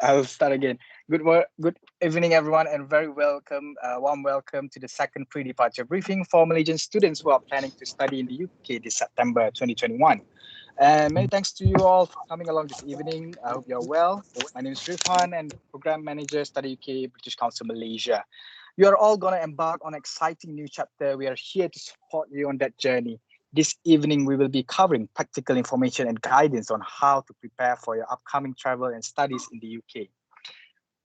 I'll start again. Good evening, everyone, and very warm welcome to the second pre-departure briefing for Malaysian students who are planning to study in the UK this September 2021. And many thanks to you all for coming along this evening. I hope you're well. My name is Rifhan and Program Manager, Study UK, British Council, Malaysia. You are all going to embark on an exciting new chapter. We are here to support you on that journey. This evening, we will be covering practical information and guidance on how to prepare for your upcoming travel and studies in the UK.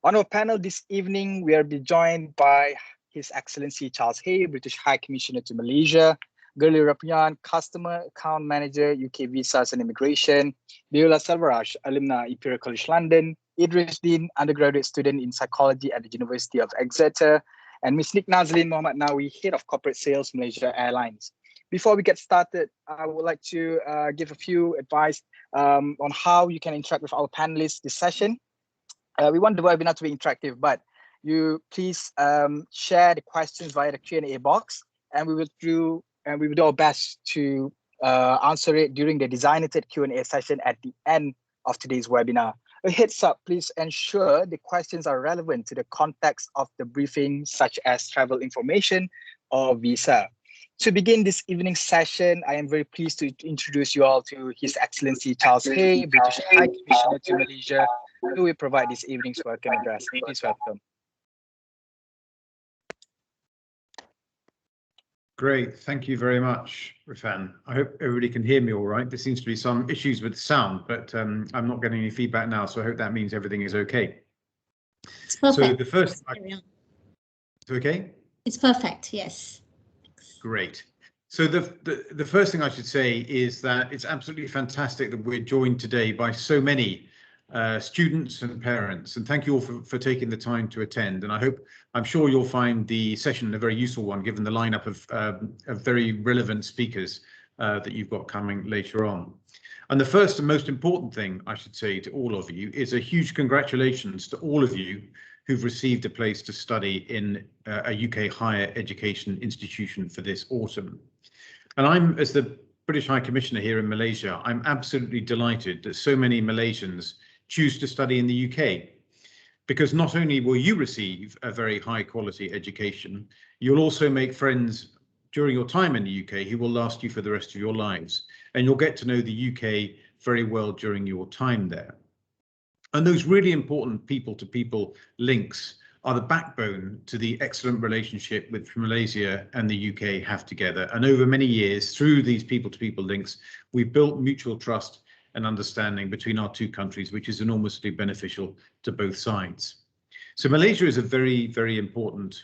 On our panel this evening, we are joined by His Excellency Charles Hay, British High Commissioner to Malaysia, Gurli Rapian, Customer Account Manager, UK Visas and Immigration, Biola Salvaraj, alumni Imperial College London, Idris Dean, undergraduate student in psychology at the University of Exeter, and Ms. Nick Nazlin Mohammad Nawi, Head of Corporate Sales, Malaysia Airlines. Before we get started, I would like to give a few advice on how you can interact with our panelists this session. We want the webinar to be interactive, but you please share the questions via the Q&A box, and we will do our best to answer it during the designated Q&A session at the end of today's webinar. A heads up, please ensure the questions are relevant to the context of the briefing, such as travel information or visa. To begin this evening's session, I am very pleased to introduce you all to His Excellency Charles Hay, British High Commissioner to Malaysia, who will provide this evening's welcome address. Please welcome. Great, thank you very much, Rifan. I hope everybody can hear me all right. There seems to be some issues with sound, but I'm not getting any feedback now, so I hope that means everything is okay. It's perfect. So the first, it's okay? It's perfect, yes. Great. So the first thing I should say is that it's absolutely fantastic that we're joined today by so many students and parents, and thank you all for taking the time to attend. And I'm sure you'll find the session a very useful one, given the lineup of very relevant speakers that you've got coming later on. And the first and most important thing I should say to all of you is a huge congratulations to all of you who've received a place to study in a UK higher education institution for this autumn. And I'm, as the British High Commissioner here in Malaysia, I'm absolutely delighted that so many Malaysians choose to study in the UK, because not only will you receive a very high quality education, you'll also make friends during your time in the UK who will last you for the rest of your lives, and you'll get to know the UK very well during your time there. And those really important people-to-people links are the backbone to the excellent relationship which Malaysia and the UK have together. And over many years, through these people-to-people links, we've built mutual trust and understanding between our two countries, which is enormously beneficial to both sides. So Malaysia is a very, very important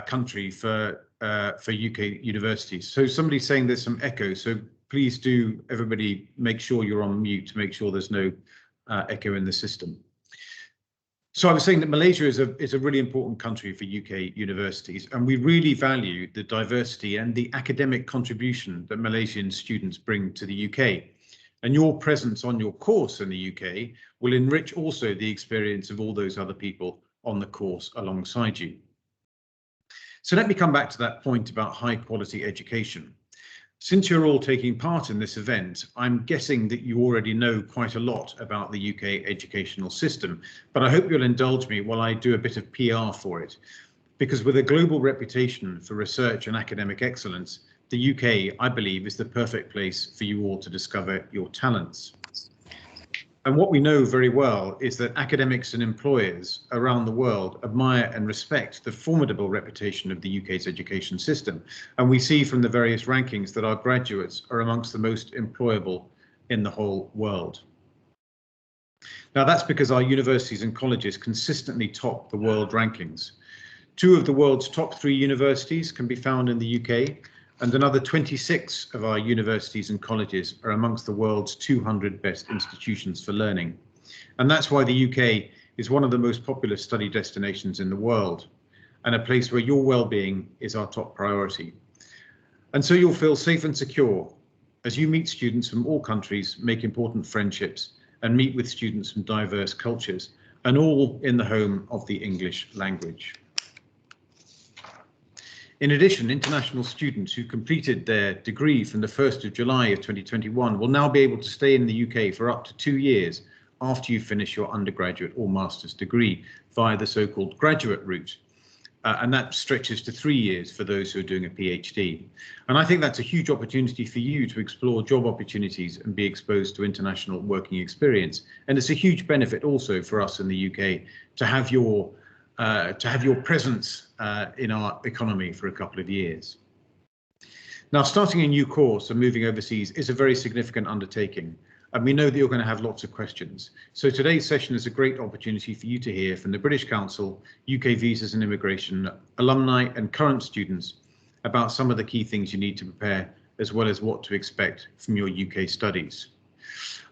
country for UK universities. So somebody's saying there's some echo, so please do, everybody, make sure you're on mute to make sure there's no echo in the system. So I was saying that Malaysia is a really important country for UK universities, and we really value the diversity and the academic contribution that Malaysian students bring to the UK. And your presence on your course in the UK will enrich also the experience of all those other people on the course alongside you. So let me come back to that point about high quality education. Since you're all taking part in this event, I'm guessing that you already know quite a lot about the UK educational system, but I hope you'll indulge me while I do a bit of PR for it, because with a global reputation for research and academic excellence, the UK, I believe, is the perfect place for you all to discover your talents. And what we know very well is that academics and employers around the world admire and respect the formidable reputation of the UK's education system. And we see from the various rankings that our graduates are amongst the most employable in the whole world. Now, that's because our universities and colleges consistently top the world rankings. 2 of the world's top 3 universities can be found in the UK, and another 26 of our universities and colleges are amongst the world's 200 best institutions for learning. And that's why the UK is one of the most popular study destinations in the world, and a place where your well-being is our top priority. And so you'll feel safe and secure as you meet students from all countries, make important friendships, and meet with students from diverse cultures, and all in the home of the English language. In addition, international students who completed their degree from the 1st of July of 2021 will now be able to stay in the UK for up to 2 years after you finish your undergraduate or master's degree via the so-called graduate route. And that stretches to 3 years for those who are doing a PhD. And I think that's a huge opportunity for you to explore job opportunities and be exposed to international working experience. And it's a huge benefit also for us in the UK to have your presence in our economy for a couple of years. Now, starting a new course and moving overseas is a very significant undertaking. And we know that you're going to have lots of questions. So today's session is a great opportunity for you to hear from the British Council, UK Visas and Immigration, alumni and current students about some of the key things you need to prepare, as well as what to expect from your UK studies.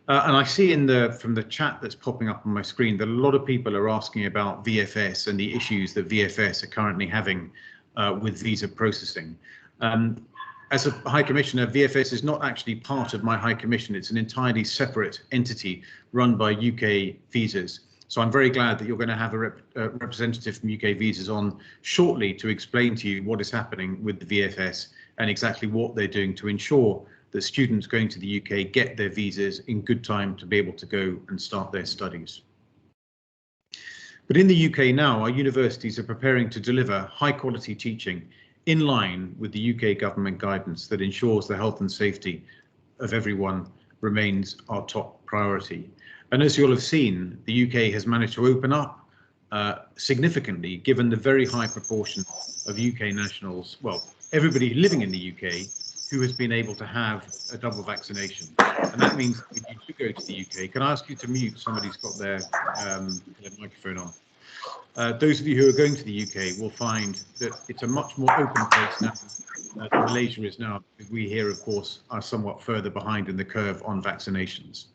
And I see from the chat that's popping up on my screen that a lot of people are asking about VFS and the issues that VFS are currently having with visa processing. As a High Commissioner, VFS is not actually part of my High Commission. It's an entirely separate entity run by UK Visas. So I'm very glad that you're going to have a representative from UK Visas on shortly to explain to you what is happening with the VFS and exactly what they're doing to ensure that students going to the UK get their visas in good time to be able to go and start their studies. But in the UK now, our universities are preparing to deliver high quality teaching in line with the UK government guidance that ensures the health and safety of everyone remains our top priority. And as you'll have seen, the UK has managed to open up significantly, given the very high proportion of UK nationals, well, everybody living in the UK who has been able to have a double vaccination. And that means if you do go to the UK, can I ask you to mute? Somebody's got their microphone on. Those of you who are going to the UK will find that it's a much more open place now than Malaysia is now. We here, of course, are somewhat further behind in the curve on vaccinations.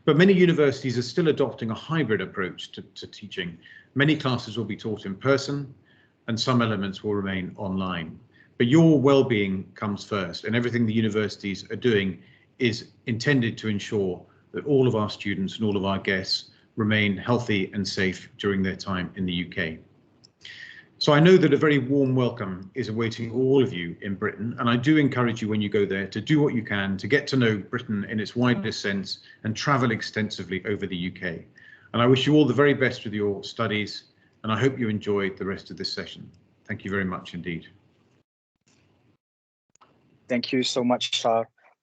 But many universities are still adopting a hybrid approach to teaching. Many classes will be taught in person and some elements will remain online. But your well-being comes first, and everything the universities are doing is intended to ensure that all of our students and all of our guests remain healthy and safe during their time in the UK. So I know that a very warm welcome is awaiting all of you in Britain, and I do encourage you when you go there to do what you can to get to know Britain in its widest sense and travel extensively over the UK. And I wish you all the very best with your studies, and I hope you enjoyed the rest of this session. Thank you very much indeed. Thank you so much,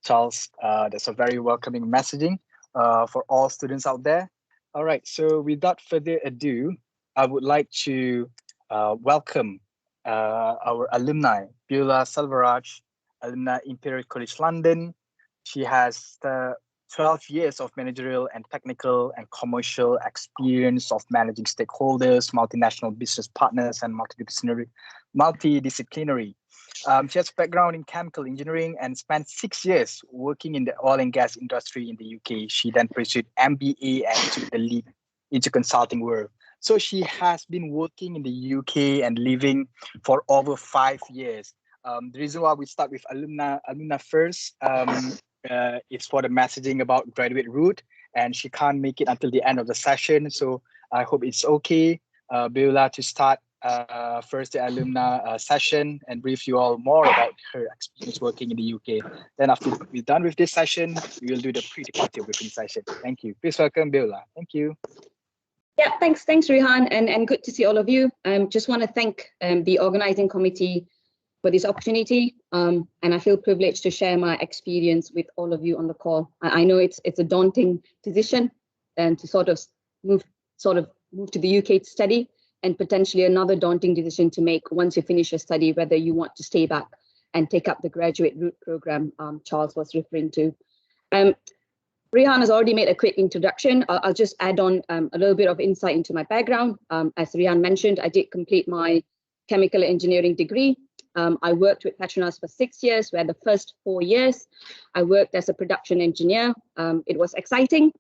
Charles. That's a very welcoming messaging for all students out there. All right, so without further ado, I would like to welcome our alumni, Beulah Selvaraj, alumni Imperial College London. She has 12 years of managerial and technical and commercial experience of managing stakeholders, multinational business partners, and multidisciplinary. She has a background in chemical engineering and spent 6 years working in the oil and gas industry in the UK. She then pursued MBA and took the leap into consulting world. So she has been working in the UK and living for over 5 years. The reason why we start with alumna first, it's for the messaging about graduate route, and she can't make it until the end of the session. So I hope it's okay, Beulah, to start first the alumna session and brief you all more about her experience working in the UK. Then after we're done with this session, we will do the pre-departure briefing session. Thank you. Please welcome Beulah. Thank you. Yeah, thanks, Rehan, and good to see all of you. Just want to thank the organizing committee for this opportunity, and I feel privileged to share my experience with all of you on the call. I know it's a daunting decision, and to sort of move to the UK to study, and potentially another daunting decision to make once you finish your study, whether you want to stay back and take up the graduate route program Charles was referring to. Rehan has already made a quick introduction. I'll just add on a little bit of insight into my background. As Rehan mentioned, I did complete my chemical engineering degree. I worked with Petronas for 6 years, where the first 4 years I worked as a production engineer. It was exciting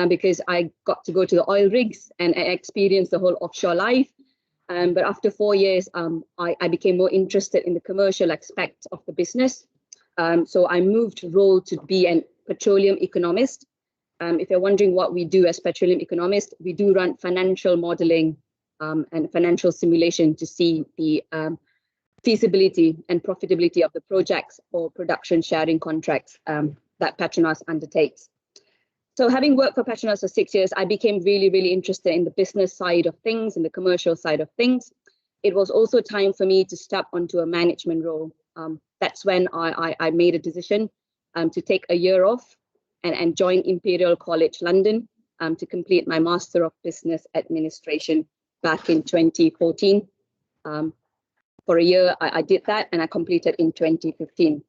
because I got to go to the oil rigs and experience the whole offshore life. But after 4 years, I became more interested in the commercial aspect of the business. So I moved role to be an petroleum economist. If you're wondering what we do as petroleum economists, we do run financial modeling and financial simulation to see the feasibility and profitability of the projects or production sharing contracts that Petronas undertakes. So having worked for Petronas for 6 years, I became really, really interested in the business side of things and the commercial side of things. It was also time for me to step onto a management role. That's when I made a decision to take a year off and join Imperial College London to complete my Master of Business Administration back in 2014. For a year, I did that and I completed in 2015.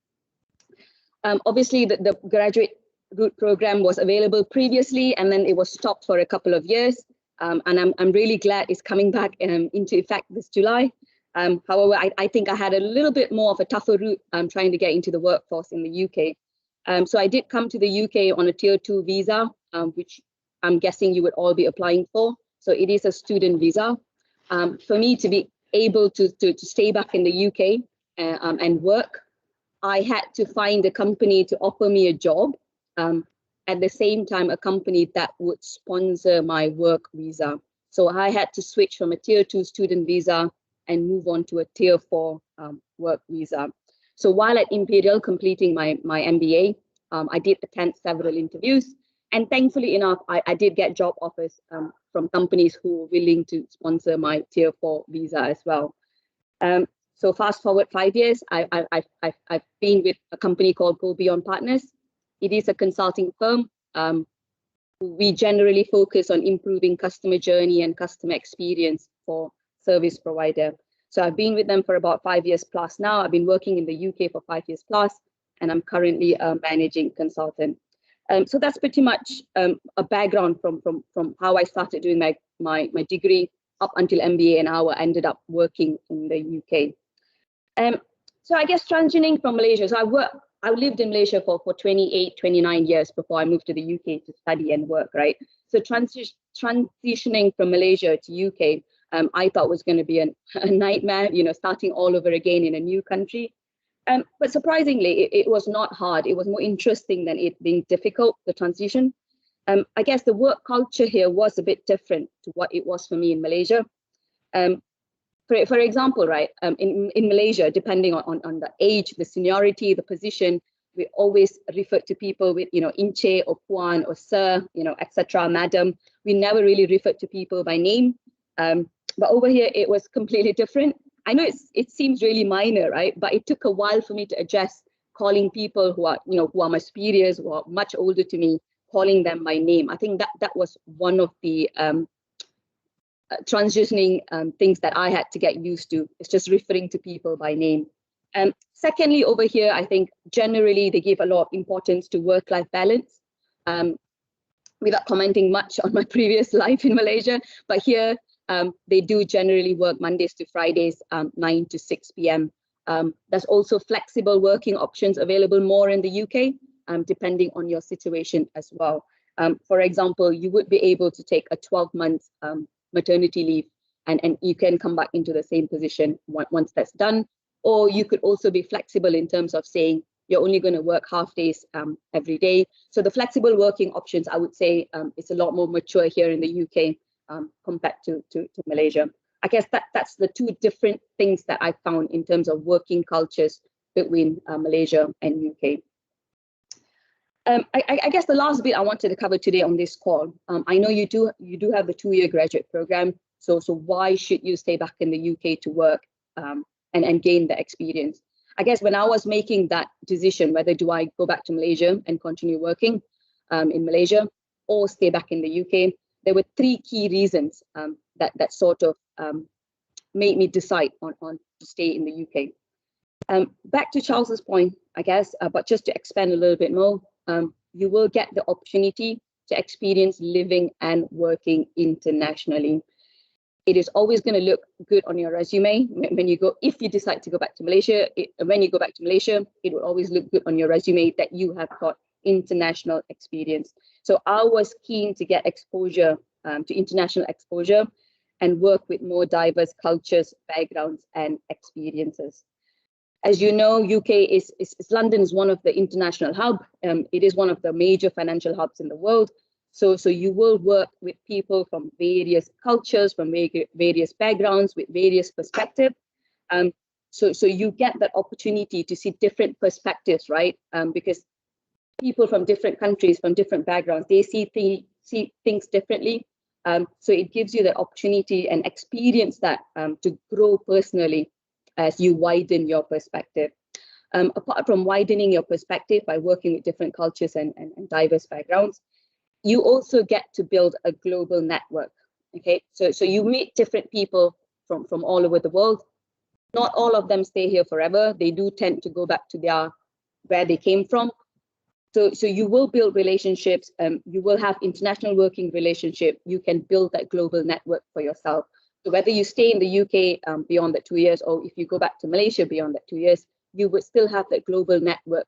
Obviously, the graduate route program was available previously and then it was stopped for a couple of years. And I'm really glad it's coming back into effect this July. However, I think I had a little bit more of a tougher route trying to get into the workforce in the UK. So I did come to the UK on a Tier 2 visa, which I'm guessing you would all be applying for. So it is a student visa. For me to be able to stay back in the UK and work, I had to find a company to offer me a job. At the same time, a company that would sponsor my work visa. So I had to switch from a Tier 2 student visa and move on to a Tier 4 work visa. So while at Imperial completing my MBA, I did attend several interviews. And thankfully enough, I did get job offers from companies who were willing to sponsor my Tier 4 visa as well. So fast forward 5 years, I've been with a company called Go Beyond Partners. It is a consulting firm. We generally focus on improving customer journey and customer experience for service provider. So I've been with them for about 5 years plus now. I've been working in the UK for 5 years plus, and I'm currently a managing consultant. So that's pretty much a background from how I started doing my degree up until MBA and how I ended up working in the UK. So I guess transitioning from Malaysia, so I lived in Malaysia for 28, 29 years before I moved to the UK to study and work, right? So transitioning from Malaysia to UK, I thought was going to be a nightmare, starting all over again in a new country. But surprisingly, it was not hard. It was more interesting than it being difficult, the transition. I guess the work culture here was a bit different to what it was for me in Malaysia. For example, right, in Malaysia, depending on the age, the seniority, the position, we always refer to people with, Inche or Puan or Sir, etc., Madam. We never really referred to people by name. But over here, it was completely different. I know it seems really minor, right? But it took a while for me to adjust calling people who are my superiors, who are much older to me, calling them by name. I think that was one of the transitioning things that I had to get used to. It's just referring to people by name. Secondly, over here, I think generally they give a lot of importance to work-life balance. Without commenting much on my previous life in Malaysia, but here they do generally work Mondays to Fridays, 9 to 6 p.m. There's also flexible working options available more in the UK, depending on your situation as well. For example, you would be able to take a 12-month maternity leave and you can come back into the same position once that's done. Or you could also be flexible in terms of saying you're only going to work half days every day. So the flexible working options, I would say, it's a lot more mature here in the UK compared to Malaysia. I guess that's the two different things that I found in terms of working cultures between Malaysia and UK. I guess the last bit I wanted to cover today on this call, I know you do have the 2-year graduate program, so why should you stay back in the UK to work and gain the experience? I guess when I was making that decision, whether do I go back to Malaysia and continue working in Malaysia or stay back in the UK, there were 3 key reasons that sort of made me decide on to stay in the UK. Back to Charles's point, I guess, but just to expand a little bit more, you will get the opportunity to experience living and working internationally. It is always going to look good on your resume when you go, if you decide to go back to Malaysia, when you go back to Malaysia, it will always look good on your resume that you have got international experience. So I was keen to get exposure to international exposure and work with more diverse cultures, backgrounds, and experiences. As you know, London is one of the international hub. It is one of the major financial hubs in the world. So you will work with people from various cultures, from various backgrounds, with various perspectives. So you get that opportunity to see different perspectives, right? Because people from different countries, from different backgrounds, they see things differently. So it gives you the opportunity and experience that to grow personally as you widen your perspective. Apart from widening your perspective by working with different cultures and diverse backgrounds, you also get to build a global network. Okay, so you meet different people from all over the world. Not all of them stay here forever. They do tend to go back to where they came from. So you will build relationships. You will have international working relationship. You can build that global network for yourself. So whether you stay in the UK beyond that 2 years, or if you go back to Malaysia beyond that 2 years, you would still have that global network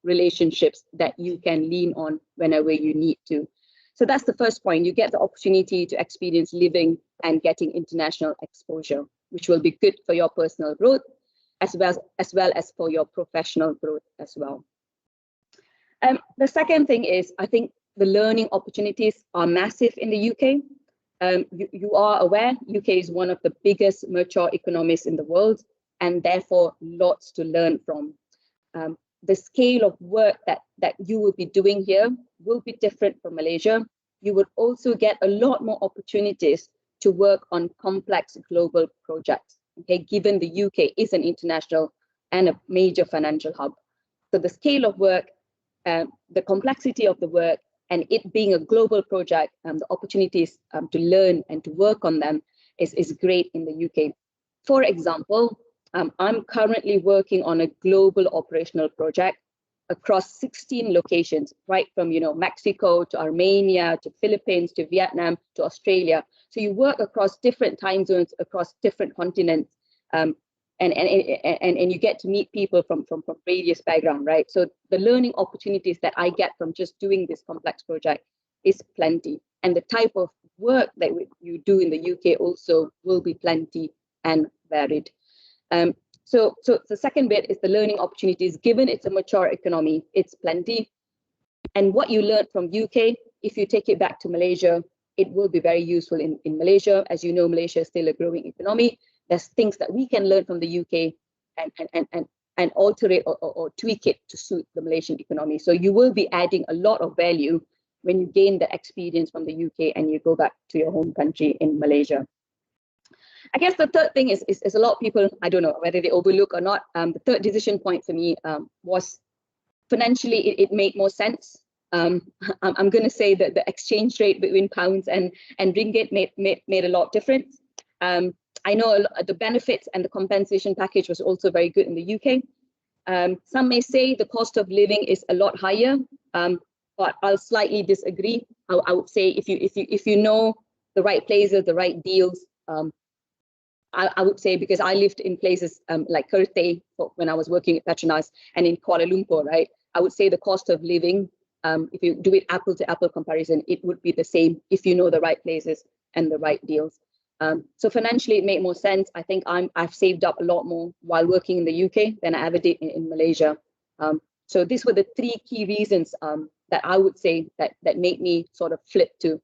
relationships that you can lean on whenever you need to. So that's the first point. You get the opportunity to experience living and getting international exposure, which will be good for your personal growth as well as for your professional growth as well. The second thing is, I think the learning opportunities are massive in the UK. You are aware, UK is one of the biggest mature economies in the world, and therefore lots to learn from. The scale of work that you will be doing here will be different from Malaysia. You would also get a lot more opportunities to work on complex global projects, okay, given the UK is an international and a major financial hub. So the scale of work, the complexity of the work, and it being a global project, the opportunities to learn and to work on them is great in the UK. For example, I'm currently working on a global operational project across 16 locations, right from Mexico to Armenia to Philippines to Vietnam to Australia. So you work across different time zones, across different continents, and you get to meet people from various backgrounds, right? So the learning opportunities that I get from just doing this complex project is plenty, and the type of work that you do in the UK also will be plenty and varied. So the second bit is the learning opportunities. Given it's a mature economy, it's plenty. And what you learn from UK, if you take it back to Malaysia, it will be very useful in Malaysia. As you know, Malaysia is still a growing economy. There's things that we can learn from the UK and alter it or tweak it to suit the Malaysian economy. So you will be adding a lot of value when you gain the experience from the UK and you go back to your home country in Malaysia. I guess the third thing is a lot of people, I don't know whether they overlook or not. The third decision point for me was financially, it made more sense. I'm going to say that the exchange rate between pounds and ringgit made a lot of difference. I know the benefits and the compensation package was also very good in the UK. Some may say the cost of living is a lot higher, but I'll slightly disagree. I would say if you know the right places, the right deals, I would say, because I lived in places like Kerteh when I was working at Petronas and in Kuala Lumpur, right? I would say the cost of living, if you do it apple to apple comparison, it would be the same if you know the right places and the right deals. So financially, it made more sense. I think I've saved up a lot more while working in the UK than I ever did in Malaysia. So these were the three key reasons that I would say that made me sort of flip to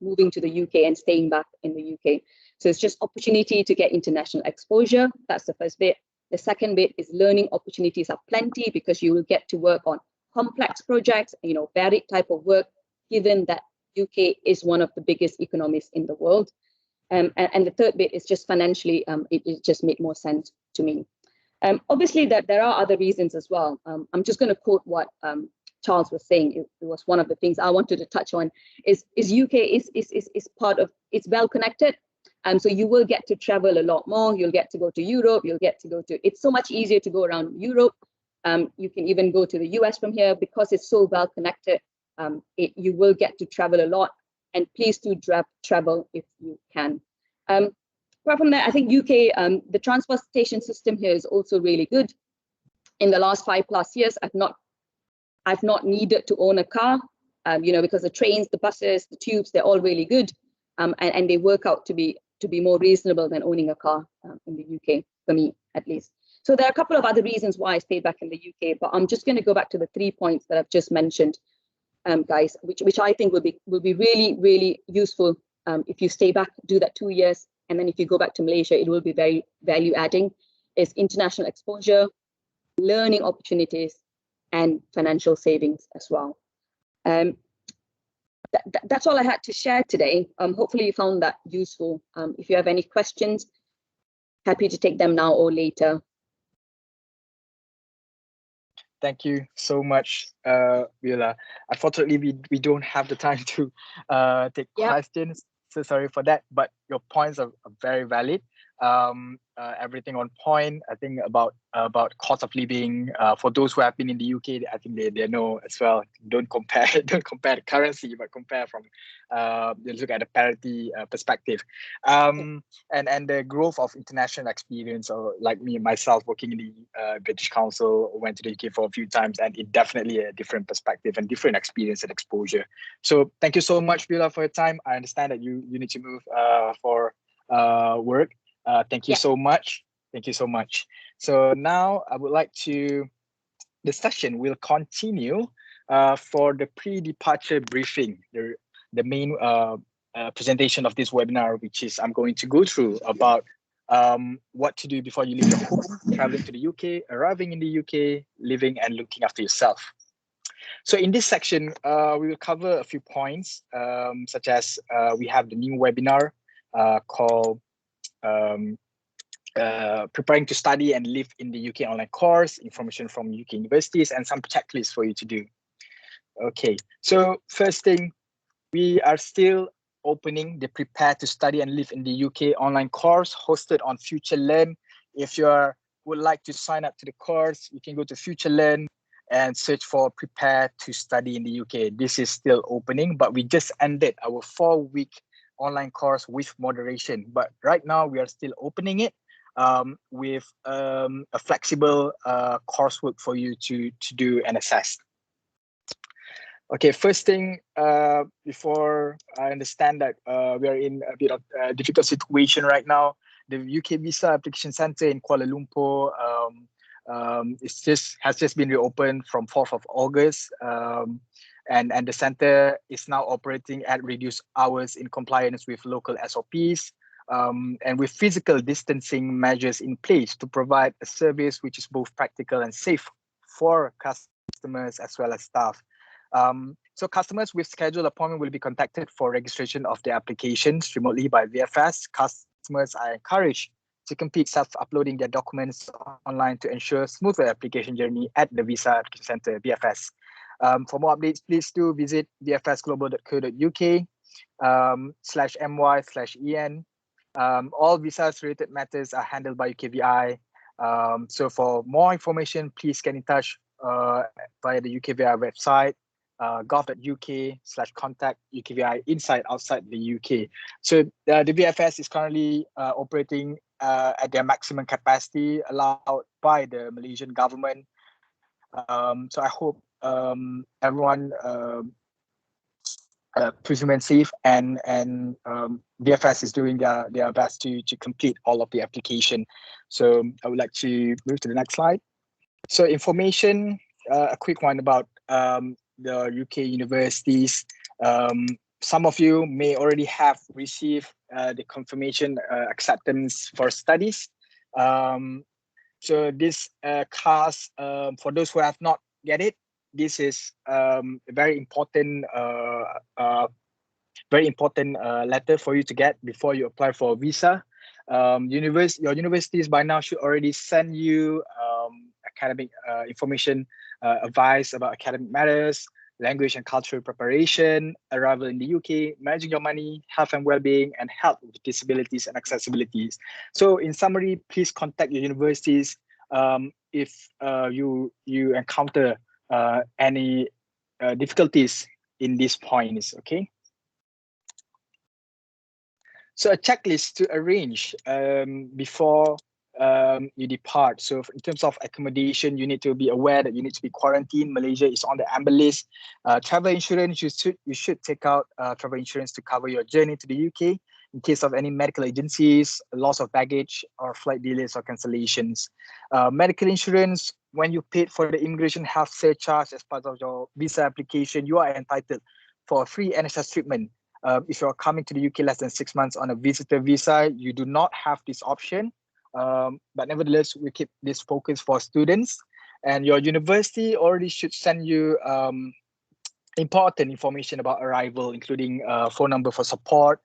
moving to the UK and staying back in the UK. So it's just opportunity to get international exposure. That's the first bit. The second bit is learning opportunities are plenty because you will get to work on complex projects, varied type of work, given that UK is one of the biggest economies in the world. And the third bit is just financially, it just made more sense to me. Obviously, there are other reasons as well. I'm just going to quote what Charles was saying. It was one of the things I wanted to touch on. Is UK is part of, it's well connected. So you will get to travel a lot more. You'll get to go to Europe. You'll get to go to, it's so much easier to go around Europe. You can even go to the US from here because it's so well connected. You will get to travel a lot, and please do travel if you can. Apart from that, I think UK, the transportation system here is also really good. In the last 5+ years, I've not needed to own a car, because the trains, the buses, the tubes, they're all really good, and they work out to be more reasonable than owning a car in the UK, for me at least. So there are a couple of other reasons why I stayed back in the UK, but I'm just going to go back to the 3 points that I've just mentioned, guys, which I think will be really, really useful if you stay back, do that 2 years, and then if you go back to Malaysia, it will be very value adding. Is international exposure, learning opportunities, and financial savings as well. That's all I had to share today. Hopefully you found that useful. If you have any questions, happy to take them now or later. Thank you so much, Viola. Unfortunately, we don't have the time to take questions. So sorry for that, but your points are very valid. Everything on point. I think about cost of living. For those who have been in the UK, I think they know as well. Don't compare the currency, but compare from look at the parity perspective. And the growth of international experience, or like me myself working in the British Council, went to the UK for a few times, and it definitely a different perspective and different experience and exposure. So thank you so much, Viola, for your time. I understand that you need to move for work. Thank you so much. Thank you so much. So now I would like to, the session will continue for the pre-departure briefing, the main presentation of this webinar, which is I'm going to go through about what to do before you leave your home, traveling to the UK, arriving in the UK, living and looking after yourself. So in this section, we will cover a few points, such as we have the new webinar called preparing to study and live in the UK online course, information from UK universities, and some checklists for you to do. Okay, so first thing, we are still opening the Prepare to Study and Live in the UK online course hosted on FutureLearn. If you would like to sign up to the course, you can go to FutureLearn and search for Prepare to Study in the UK. This is still opening, but we just ended our 4-week online course with moderation. But right now we are still opening it with a flexible coursework for you to do and assess. Okay, first thing, before I understand that we are in a bit of a difficult situation right now, the UK Visa Application Center in Kuala Lumpur has just been reopened from 4th of August. And the center is now operating at reduced hours in compliance with local SOPs and with physical distancing measures in place to provide a service which is both practical and safe for customers as well as staff. So customers with scheduled appointment will be contacted for registration of their applications remotely by VFS. Customers are encouraged to complete self-uploading their documents online to ensure smoother application journey at the Visa Application Center, VFS. For more updates, please do visit vfsglobal.co.uk /my/en. All visas related matters are handled by UKVI. So for more information, please get in touch via the UKVI website, gov.uk/contact UKVI inside, outside the UK. So the VFS is currently operating at their maximum capacity allowed by the Malaysian government. So I hope everyone please remain safe, and VFS is doing their best to complete all of the application. So I would like to move to the next slide. So information, a quick one about the UK universities. Some of you may already have received the confirmation acceptance for studies. So this CAS, for those who have not get it, this is a very important letter for you to get before you apply for a visa. Your universities by now should already send you academic information, advice about academic matters, language and cultural preparation, arrival in the UK, managing your money, health and well-being, and help with disabilities and accessibilities. So in summary, please contact your universities if you encounter any difficulties in these points, okay? So a checklist to arrange before you depart. So in terms of accommodation, you need to be aware that you need to be quarantined. Malaysia is on the amber list. Travel insurance, you should take out travel insurance to cover your journey to the UK in case of any medical agencies, loss of baggage, or flight delays or cancellations. Medical insurance, when you paid for the immigration health surcharge as part of your visa application, you are entitled for a free NHS treatment. If you're coming to the UK less than 6 months on a visitor visa, you do not have this option. But nevertheless, we keep this focus for students. And your university already should send you important information about arrival, including phone number for support.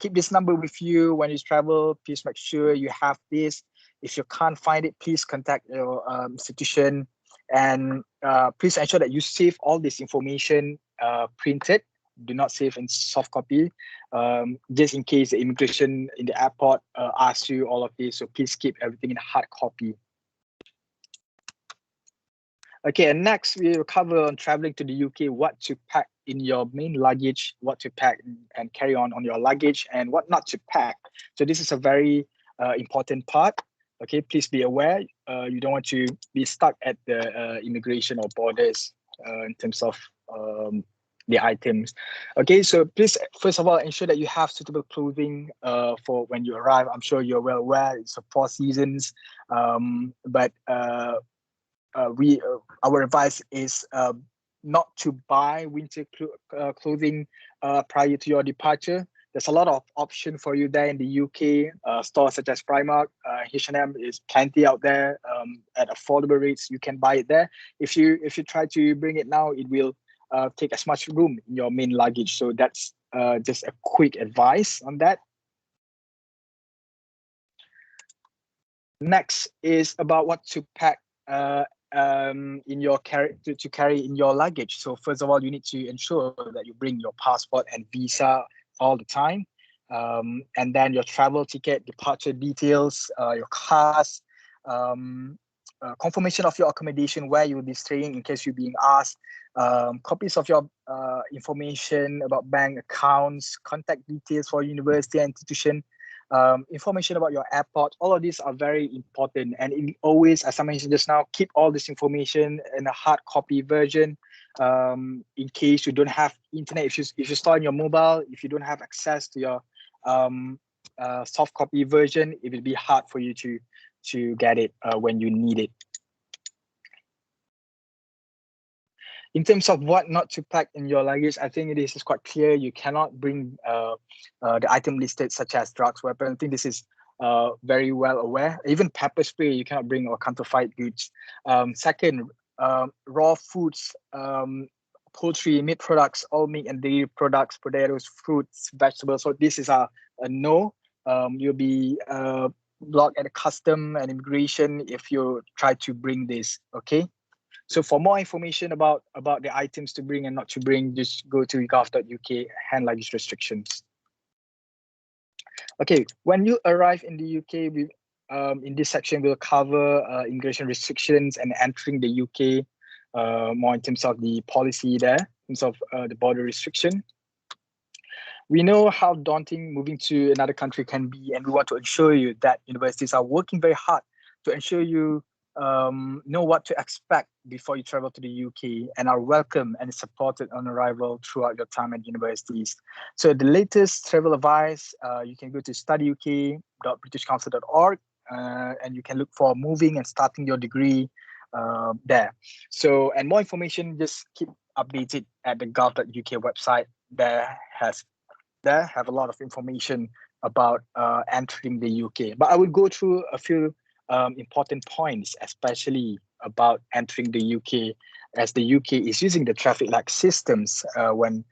Keep this number with you when you travel. Please make sure you have this. If you can't find it, please contact your institution, and please ensure that you save all this information printed. Do not save in soft copy, just in case the immigration in the airport asks you all of this. So please keep everything in hard copy. Okay, and next we will cover on traveling to the UK, what to pack in your main luggage, what to pack and carry on your luggage, and what not to pack. So this is a very important part. Okay, please be aware. You don't want to be stuck at the immigration or borders in terms of the items. Okay, so please, first of all, ensure that you have suitable clothing for when you arrive. I'm sure you're well aware, it's 4 seasons, but our advice is not to buy winter clothing prior to your departure. There's a lot of option for you there in the UK. Stores such as Primark, H&M is plenty out there at affordable rates. You can buy it there. If you try to bring it now, it will take as much room in your main luggage. So that's just a quick advice on that. Next is about what to pack in your to carry in your luggage. So first of all, you need to ensure that you bring your passport and visa all the time, and then your travel ticket, departure details, your cars, confirmation of your accommodation, where you will be staying in case you're being asked, copies of your information about bank accounts, contact details for university and institution, information about your airport. All of these are very important, and always, as I mentioned just now, keep all this information in a hard copy version, in case you don't have internet. If you store in your mobile, if you don't have access to your soft copy version, it will be hard for you to get it when you need it. In terms of what not to pack in your luggage, I think it is quite clear. You cannot bring the item listed such as drugs, weapons. I think this is very well aware. Even pepper spray, you cannot bring, or counterfeit goods. Second, raw foods, poultry, meat products, all meat and dairy products, potatoes, fruits, vegetables. So this is a no. You'll be blocked at the custom and immigration if you try to bring this. Okay. So for more information about the items to bring and not to bring, just go to gov.uk hand luggage restrictions. Okay, when you arrive in the UK, we in this section we'll cover immigration restrictions and entering the UK, more in terms of the policy there, in terms of the border restriction. We know how daunting moving to another country can be, and we want to assure you that universities are working very hard to ensure you know what to expect before you travel to the UK, and are welcome and supported on arrival throughout your time at universities. So the latest travel advice, you can go to studyuk.britishcouncil.org, and you can look for moving and starting your degree there. So, and more information, just keep updated at the gov.uk website. There have a lot of information about entering the UK. But I will go through a few important points, especially about entering the UK, as the UK is using the traffic light systems when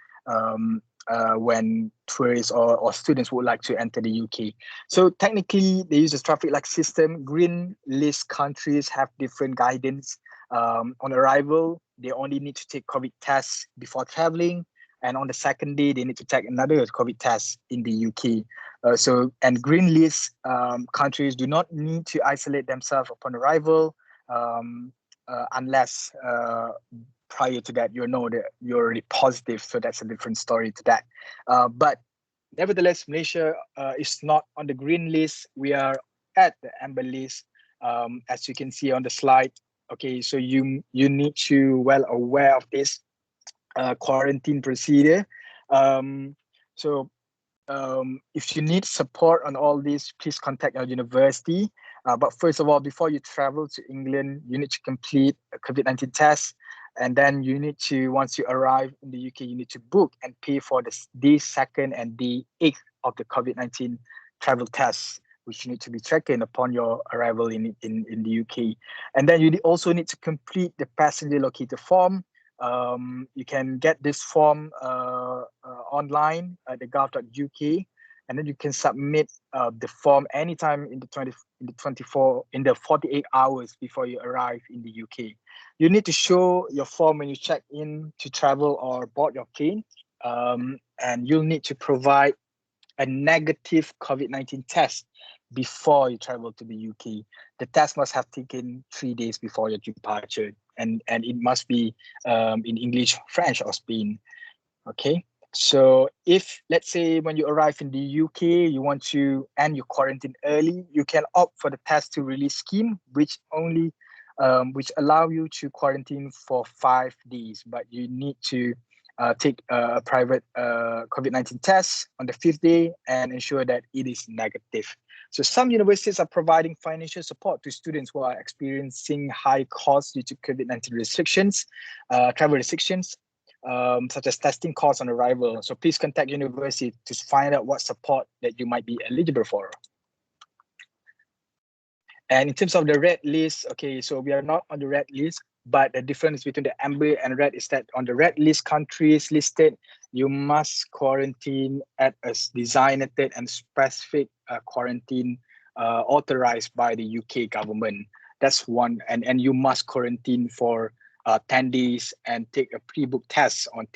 tourists or students would like to enter the UK. So technically, they use the traffic light system. Green list countries have different guidance. On arrival, they only need to take COVID tests before traveling, and on the second day, they need to take another COVID test in the UK. And green list countries do not need to isolate themselves upon arrival, unless prior to that you know that you're already positive. So that's a different story to that. But nevertheless, Malaysia is not on the green list. We are at the amber list, as you can see on the slide. Okay, so you need to well aware of this quarantine procedure. If you need support on all this, please contact your university. But first of all, before you travel to England, you need to complete a COVID-19 test. And then you need to, once you arrive in the UK, you need to book and pay for the day 2nd and day 8th of the COVID-19 travel tests. which need to be checked in upon your arrival in the UK. And then you also need to complete the passenger locator form. You can get this form online at the gov.uk, and then you can submit the form anytime in the 48 hours before you arrive in the UK. You need to show your form when you check in to travel or board your plane, and you'll need to provide a negative COVID-19 test before you travel to the UK. The test must have taken 3 days before your departure, and it must be in English, French, or Spain. Okay. So if, let's say, when you arrive in the UK, you want to end your quarantine early, you can opt for the test to release scheme, which allow you to quarantine for 5 days, but you need to take a private COVID-19 test on the 5th day and ensure that it is negative. So some universities are providing financial support to students who are experiencing high costs due to COVID-19 restrictions, travel restrictions, such as testing costs on arrival. So please contact university to find out what support that you might be eligible for. And in terms of the red list, okay, so we are not on the red list, but the difference between the amber and red is that on the red list countries listed, you must quarantine at a designated and specific quarantine authorized by the UK government. That's one, and you must quarantine for 10 days and take a pre-booked test on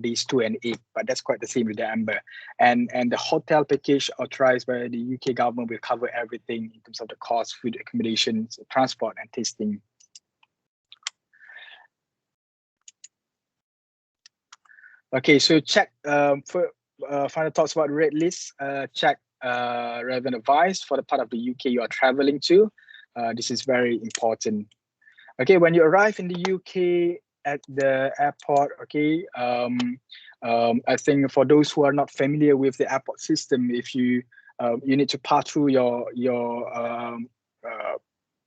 days 2 and 8, but that's quite the same with the amber. And the hotel package authorized by the UK government will cover everything in terms of the cost, food, accommodations, transport, and tasting. Okay, so check for final thoughts about red list. Check relevant advice for the part of the UK you are traveling to. This is very important. Okay, when you arrive in the UK at the airport, okay, I think for those who are not familiar with the airport system, if you need to pass through your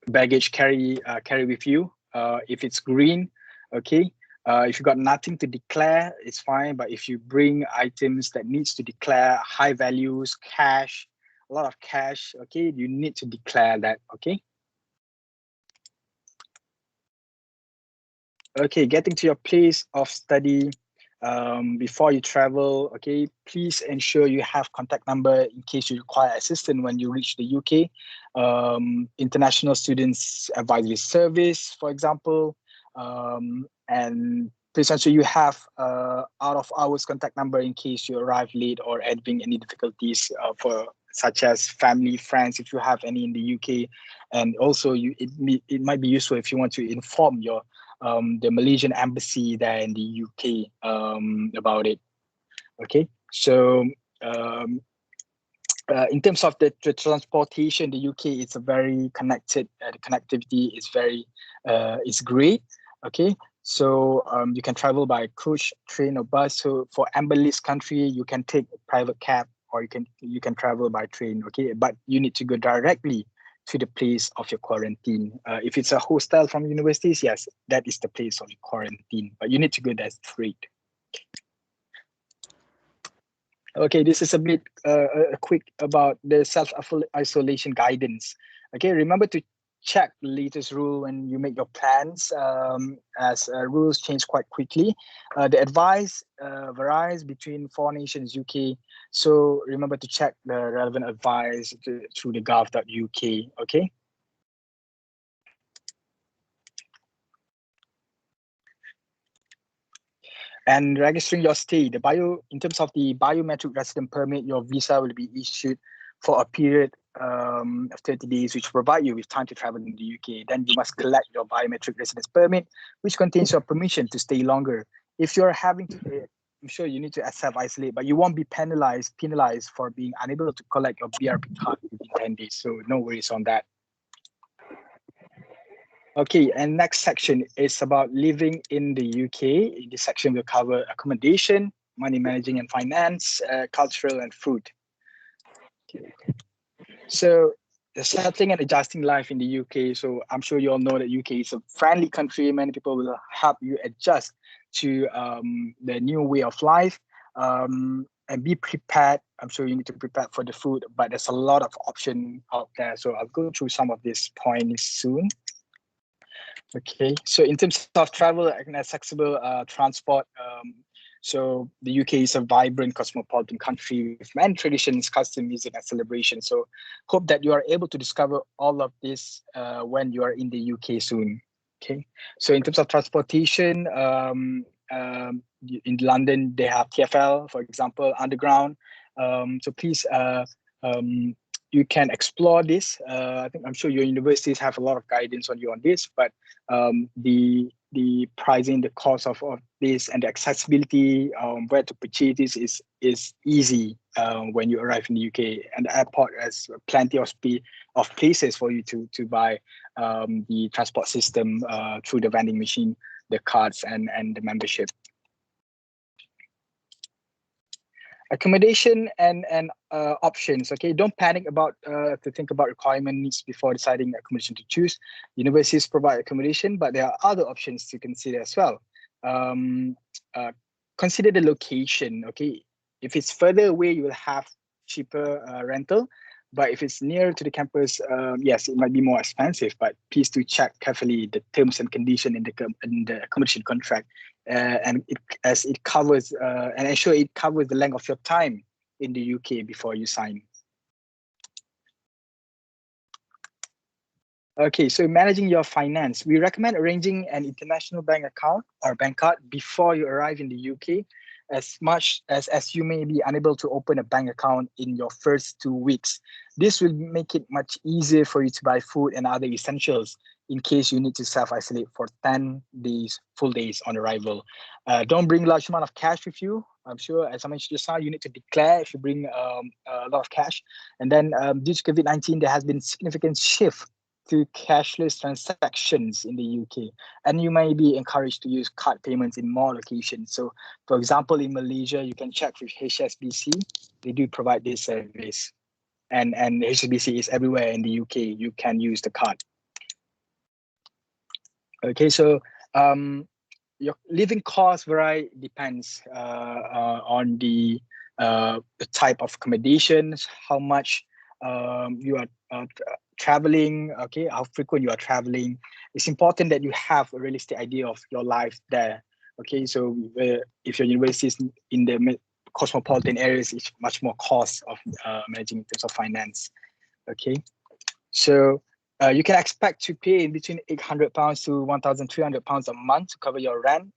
baggage carry with you. If it's green, okay. If you got nothing to declare, it's fine. But if you bring items that needs to declare high values, cash, a lot of cash, okay, you need to declare that, okay. Okay, getting to your place of study before you travel, okay, please ensure you have contact number in case you require assistance when you reach the UK. International Students Advisory Service, for example, and please ensure you have out of hours contact number in case you arrive late or having any difficulties for such as family, friends, if you have any in the UK. And also it might be useful if you want to inform your the Malaysian embassy there in the UK about it. Okay, so in terms of the transportation, the UK is a very connected. The connectivity is is great. Okay, so you can travel by coach, train, or bus. So for amber list country, you can take a private cab, or you can travel by train. Okay, but you need to go directly to the place of your quarantine. If it's a hostel from universities, yes, that is the place of your quarantine, but you need to go there straight. Okay, this is a bit quick about the self-isolation guidance. Okay, remember to check the latest rule when you make your plans, as rules change quite quickly. The advice varies between 4 nations UK, so remember to check the relevant advice through the gov.uk. Okay. And registering your stay, in terms of the biometric resident permit, your visa will be issued for a period of 30 days, which provide you with time to travel in the UK. Then you must collect your biometric residence permit, which contains your permission to stay longer. If you're having to, I'm sure you need to self-isolate, but you won't be penalized for being unable to collect your Brp Card within 10 days. So no worries on that. Okay, and next section is about living in the UK. This section will cover accommodation, money managing and finance, cultural, and food. Okay. So settling and adjusting life in the UK. So I'm sure you all know that UK is a friendly country. Many people will help you adjust to the new way of life. and be prepared. I'm sure you need to prepare for the food, but there's a lot of option out there. So I'll go through some of these points soon. Okay, so in terms of travel and accessible transport, so the UK is a vibrant cosmopolitan country with many traditions, custom, music, and celebration. So hope that you are able to discover all of this when you are in the UK soon. Okay, so in terms of transportation, in London, they have TfL, for example, Underground. So please, you can explore this. I'm sure your universities have a lot of guidance on you on this, but the pricing, the cost of this, and the accessibility, where to purchase this is easy when you arrive in the UK. And the airport has plenty of places for you to buy the transport system through the vending machine, the cards, and the membership. Accommodation and options. Okay, don't panic about to think about requirement needs before deciding accommodation to choose. Universities provide accommodation, but there are other options to consider as well. Consider the location. Okay, if it's further away, you will have cheaper rental. But if it's near to the campus, yes, it might be more expensive. But please do check carefully the terms and conditions in the accommodation contract, and it covers and ensure it covers the length of your time in the UK before you sign. Okay, so managing your finance, we recommend arranging an international bank account or bank card before you arrive in the UK, as much as you may be unable to open a bank account in your first 2 weeks. This will make it much easier for you to buy food and other essentials in case you need to self-isolate for 10 days, full days on arrival. Don't bring a large amount of cash with you. I'm sure, as I mentioned just now, you need to declare if you bring a lot of cash. And then due to COVID-19, there has been significant shift to cashless transactions in the UK, and you may be encouraged to use card payments in more locations. So, for example, in Malaysia, you can check with HSBC. They do provide this service, and HSBC is everywhere in the UK. You can use the card. Okay, so your living cost depends on the type of accommodations, how much you are traveling, okay, how frequent you are traveling. It's important that you have a realistic idea of your life there. Okay, so if your university is in the cosmopolitan areas, it's much more cost of managing in terms of finance. Okay, so you can expect to pay in between £800 to £1,300 a month to cover your rent,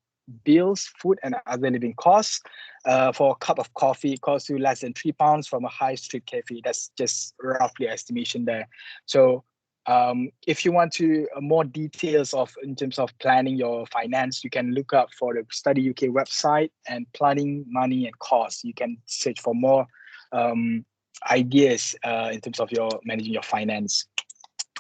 bills, food, and other living costs. For a cup of coffee, it costs you less than £3 from a high street cafe. That's just roughly estimation there. So if you want to more details in terms of planning your finance, you can look up for the Study UK website and planning money and costs. You can search for more ideas in terms of your managing your finance.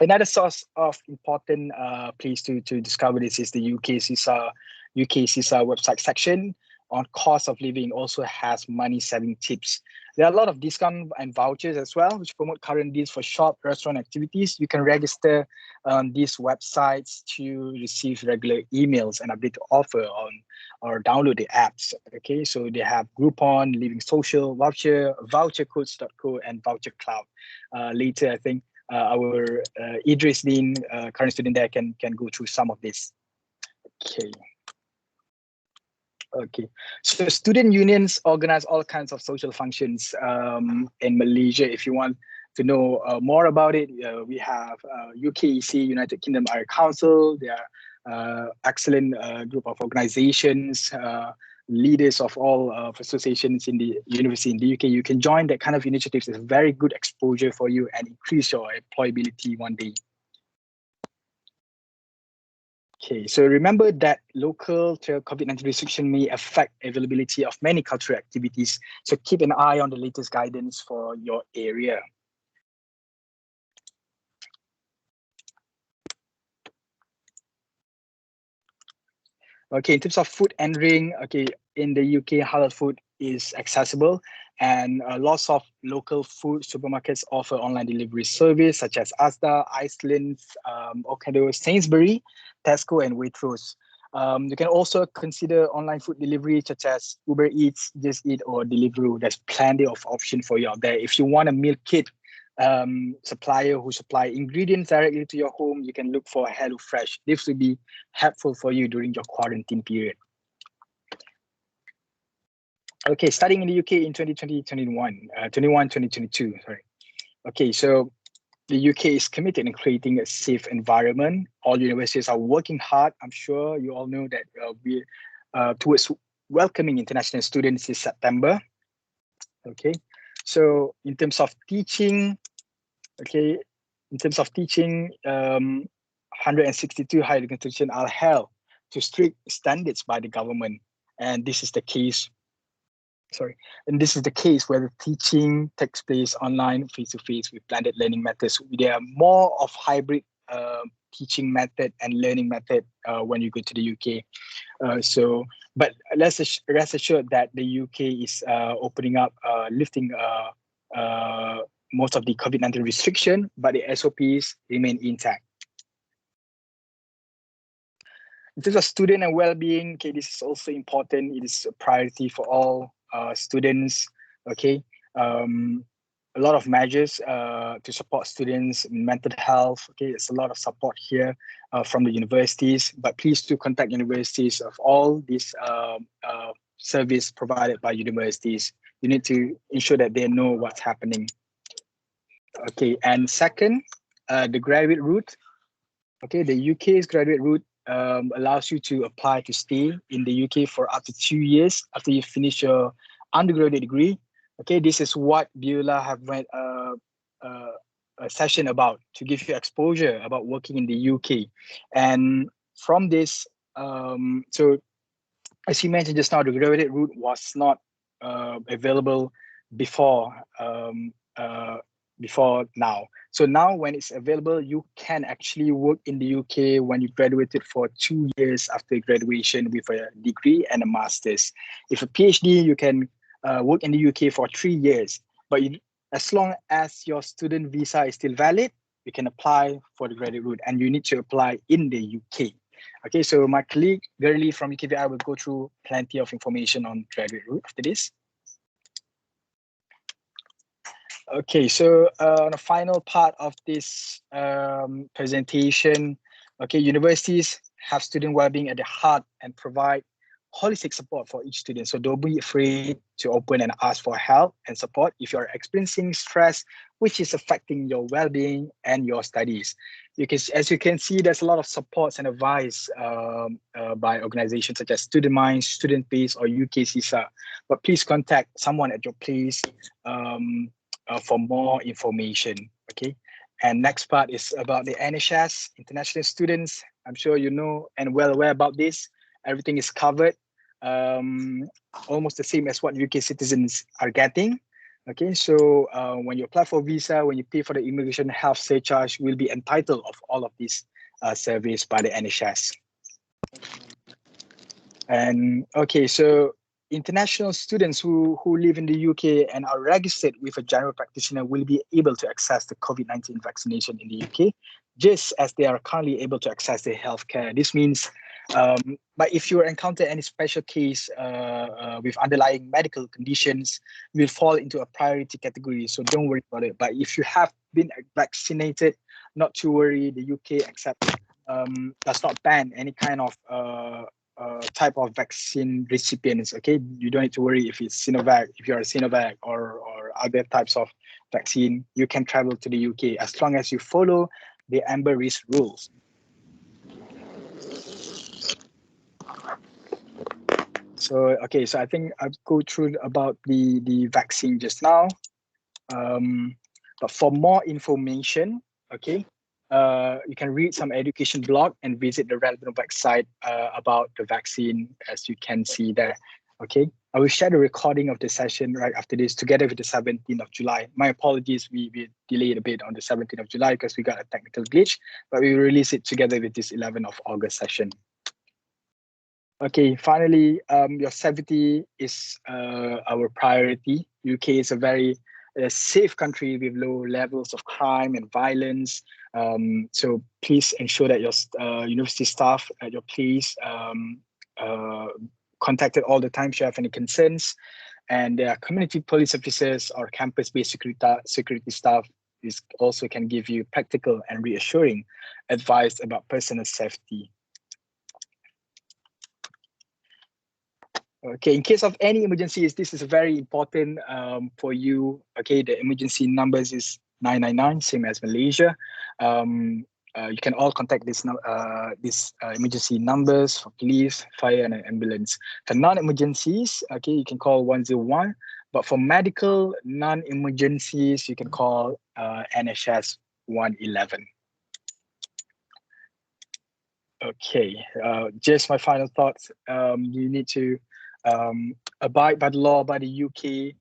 Another source of important place to discover this is the UK CISA website section on cost of living. Also has money saving tips. There are a lot of discount and vouchers as well, which promote current deals for shop, restaurant activities. You can register on these websites to receive regular emails and update offer on or download the apps. Okay, so they have Groupon, Living Social, Voucher, vouchercodes.co, and Voucher Cloud. Later, I think our Idris Dean, current student there, can go through some of this. Okay, so student unions organize all kinds of social functions in Malaysia. If you want to know more about it, we have UKVI, United Kingdom Area Council. They are excellent group of organizations, leaders of all associations in the university in the UK. You can join that kind of initiatives. It's a very good exposure for you and increase your employability one day. Okay, so remember that local COVID-19 restriction may affect availability of many cultural activities. So keep an eye on the latest guidance for your area. Okay, in terms of food and drink, okay, in the UK, halal food is accessible, and lots of local food supermarkets offer online delivery service such as Asda, Iceland, Ocado, Sainsbury, Tesco, and Waitrose. You can also consider online food delivery such as Uber Eats, Just Eat, or Deliveroo. There's plenty of options for you out there. If you want a meal kit supplier who supply ingredients directly to your home, you can look for HelloFresh. This will be helpful for you during your quarantine period. Okay, starting in the UK in 2022, sorry. Okay, so the UK is committed in creating a safe environment. All universities are working hard. I'm sure you all know that we towards welcoming international students this September. Okay, so in terms of teaching, 162 higher institutions are held to strict standards by the government, and this is the case. And this is the case where the teaching takes place online, face-to-face with blended learning methods. There are more of hybrid teaching method and learning method when you go to the UK. But rest assured that the UK is opening up, lifting most of the COVID-19 restriction, but the SOPs remain intact. In terms of student and well-being, okay, this is also important. It is a priority for all students. Okay, a lot of measures to support students' mental health. Okay, there's a lot of support here from the universities, but please do contact universities of all these service provided by universities. You need to ensure that they know what's happening. Okay, and second, the graduate route. Okay, the UK's graduate route allows you to apply to stay in the UK for up to 2 years after you finish your undergraduate degree. Okay, this is what Beulah have went a session about, to give you exposure about working in the UK. And from this, so as you mentioned just now, the graduate route was not available before now. So now when it's available, you can actually work in the UK when you graduated for 2 years after graduation with a degree and a master's. If a PhD, you can work in the UK for 3 years, but as long as your student visa is still valid, you can apply for the graduate route, and you need to apply in the UK. Okay, so my colleague Gurley from UKVI will go through plenty of information on graduate route after this. Okay, so on the final part of this presentation, okay, universities have student well-being at the heart and provide holistic support for each student. So don't be afraid to open and ask for help and support if you're experiencing stress, which is affecting your well-being and your studies. As you can see, there's a lot of supports and advice by organizations such as Student Minds, Student Base, or UKCISA. But please contact someone at your place for more information. Okay, and next part is about the NHS, international students. I'm sure you know and well aware about this. Everything is covered, almost the same as what UK citizens are getting. Okay, so when you apply for visa, when you pay for the immigration health surcharge, you will be entitled of all of these service by the NHS. And okay, so international students who live in the UK and are registered with a general practitioner will be able to access the COVID-19 vaccination in the UK, just as they are currently able to access the healthcare. This means, but if you encounter any special case with underlying medical conditions, you will fall into a priority category, so don't worry about it. But if you have been vaccinated, not to worry, the UK does not ban any kind of type of vaccine recipients. Okay, you don't need to worry if it's Sinovac, if you're a Sinovac or other types of vaccine, you can travel to the UK as long as you follow the Amber Risk rules. So okay, so I think I'll go through about the vaccine just now. But for more information, okay, you can read some education blog and visit the relevant website about the vaccine, as you can see there. Okay, I will share the recording of the session right after this together with the 17th of July. My apologies, we delayed a bit on the 17th of July because we got a technical glitch, but we will release it together with this 11th of August session. Okay, finally, your safety is our priority. UK is a very a safe country with low levels of crime and violence. So please ensure that your university staff at your place contacted all the time if you have any concerns. And there are community police officers or campus-based security staff is also can give you practical and reassuring advice about personal safety. Okay, in case of any emergencies, this is very important for you. Okay, the emergency numbers is 999, same as Malaysia. You can all contact this emergency numbers for police, fire, and ambulance. For non-emergencies, okay, you can call 101. But for medical non-emergencies, you can call NHS 111. Okay, just my final thoughts. You need to abide by the law, by the UK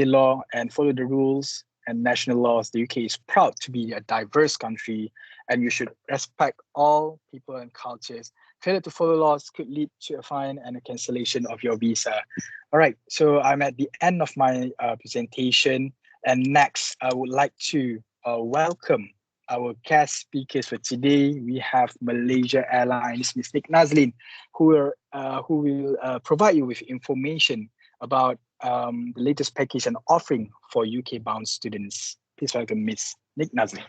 law, and follow the rules and national laws. The UK is proud to be a diverse country, and you should respect all people and cultures. Failure to follow laws could lead to a fine and a cancellation of your visa. All right, so I'm at the end of my presentation, and next I would like to welcome our guest speakers for today. We have Malaysia Airlines, Ms. Nick Nazlin, who will provide you with information about the latest package and offering for UK-bound students. Please welcome Ms. Nick Nazlin.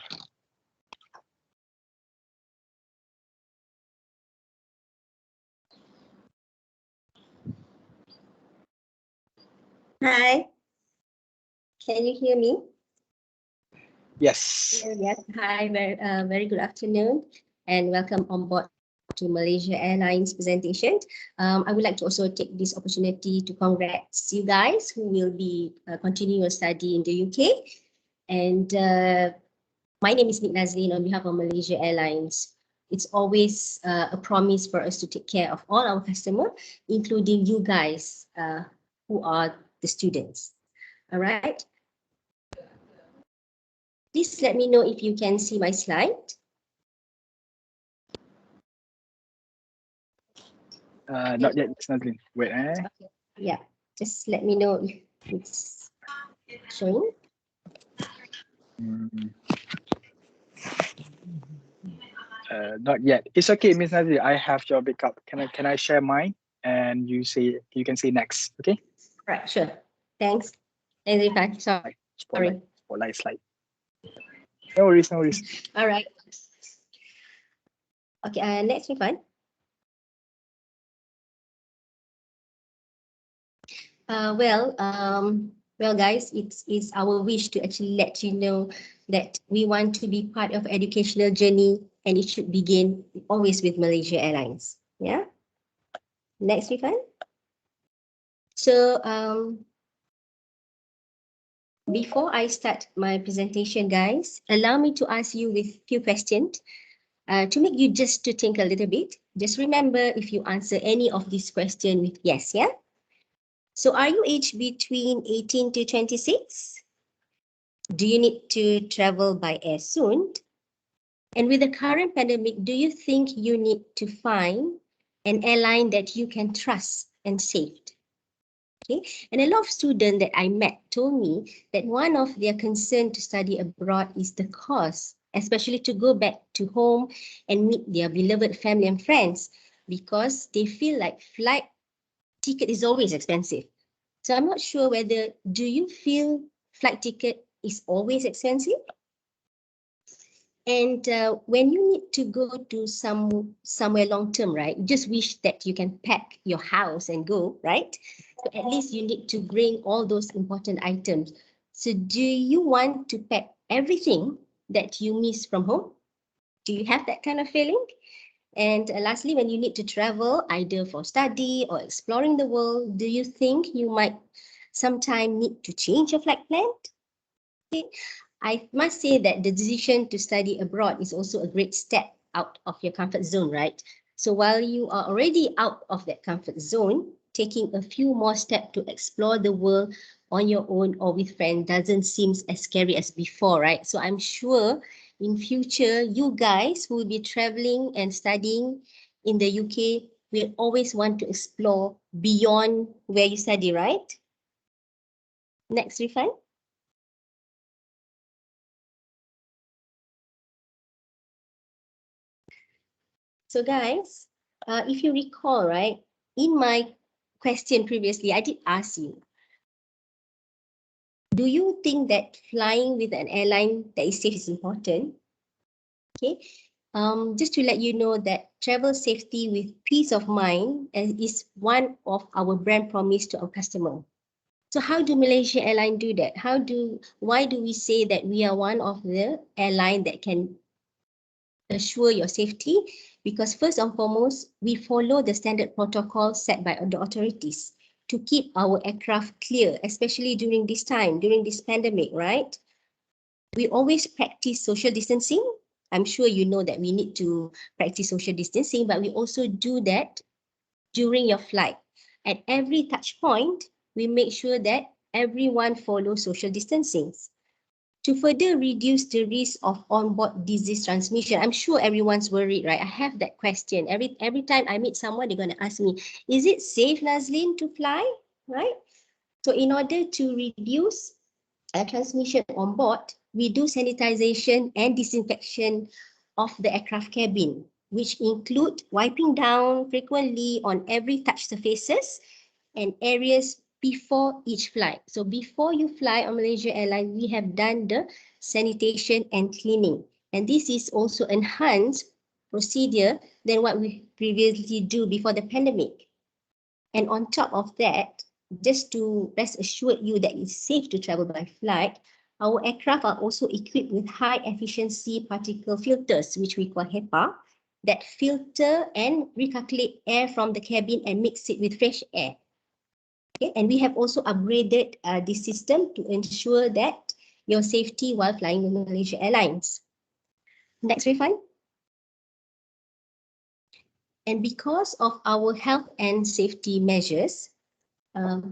Hi, can you hear me? Yes. Yes. Hi, very good afternoon, and welcome on board to Malaysia Airlines presentation. I would like to also take this opportunity to congrats you guys who will be continuing your study in the UK. And my name is Nick Nazlin on behalf of Malaysia Airlines. It's always a promise for us to take care of all our customers, including you guys who are the students. All right. Please let me know if you can see my slide. Not yet, Ms. Nazlin. Wait, Okay. Yeah, just let me know if it's showing. Not yet. It's okay, Ms. Nazlin. I have your backup. Can I share mine? And you can say next. Okay. Right. Sure. Thanks. Thanks, Rifan. Sorry. Spotlight slide. No worries. No worries. All right. Okay. Next, Rifan. Well, guys, it's our wish to actually let you know that we want to be part of educational journey, and it should begin always with Malaysia Airlines. Yeah. Next, Rifan. So before I start my presentation, guys, allow me to ask you with few questions to make you just to think a little bit. Just remember, if you answer any of these questions with yes, yeah? So are you aged between 18 to 26? Do you need to travel by air soon? And with the current pandemic, do you think you need to find an airline that you can trust and safe? Okay, and a lot of students that I met told me that one of their concerns to study abroad is the cost, especially to go back to home and meet their beloved family and friends, because they feel like flight ticket is always expensive. So I'm not sure whether, do you feel flight ticket is always expensive? And when you need to go to somewhere long term, right? You just wish that you can pack your house and go, right? So at least you need to bring all those important items. So do you want to pack everything that you miss from home? Do you have that kind of feeling? And lastly, when you need to travel, either for study or exploring the world, do you think you might sometime need to change your flight plan? Okay. I must say that the decision to study abroad is also a great step out of your comfort zone, right? So while you are already out of that comfort zone, taking a few more steps to explore the world on your own or with friends doesn't seem as scary as before, right? So I'm sure in future, you guys who will be traveling and studying in the UK will always want to explore beyond where you study, right? Next, Rifan. So guys, if you recall, right, in my question previously, I did ask you, do you think that flying with an airline that is safe is important? Okay, just to let you know that travel safety with peace of mind is one of our brand promise to our customer. So how do Malaysia Airline do that? Why do we say that we are one of the airline that can assure your safety? Because first and foremost, we follow the standard protocol set by the authorities to keep our aircraft clear, especially during this time, during this pandemic, right? We always practice social distancing. I'm sure you know that we need to practice social distancing, but we also do that during your flight. At every touch point, we make sure that everyone follows social distancing. To further reduce the risk of onboard disease transmission, I'm sure everyone's worried, right? I have that question. Every time I meet someone, they're going to ask me, is it safe, Nazlin, to fly, right? So in order to reduce transmission on board, we do sanitization and disinfection of the aircraft cabin, which include wiping down frequently on every touch surfaces and areas before each flight. So before you fly on Malaysia Airlines, we have done the sanitation and cleaning. And this is also enhanced procedure than what we previously do before the pandemic. And on top of that, just to rest assured you that it's safe to travel by flight, our aircraft are also equipped with high efficiency particle filters, which we call HEPA, that filter and recirculate air from the cabin and mix it with fresh air. Okay, and we have also upgraded this system to ensure that your safety while flying with Malaysia Airlines. Next, Rifan. And because of our health and safety measures,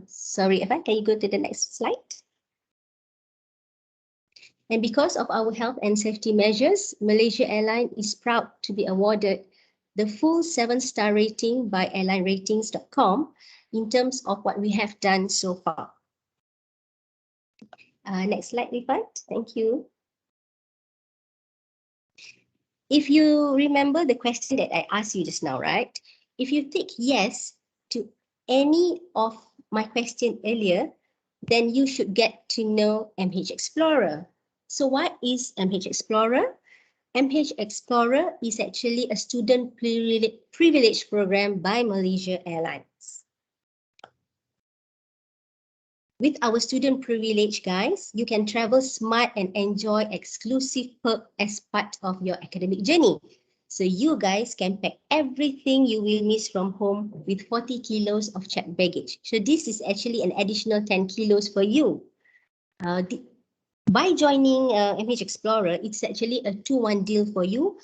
sorry, Evan, can you go to the next slide? And because of our health and safety measures, Malaysia Airlines is proud to be awarded the full 7-star rating by airlineratings.com in terms of what we have done so far. Next slide, Rifat. Thank you. If you remember the question that I asked you just now, right? If you tick yes to any of my question earlier, then you should get to know MH Explorer. So what is MH Explorer? MH Explorer is actually a student privilege program by Malaysia Airlines. With our student privilege, guys, you can travel smart and enjoy exclusive perks as part of your academic journey. So you guys can pack everything you will miss from home with 40 kilos of checked baggage. So this is actually an additional 10 kilos for you. By joining MH Explorer, it's actually a 2-1 deal for you,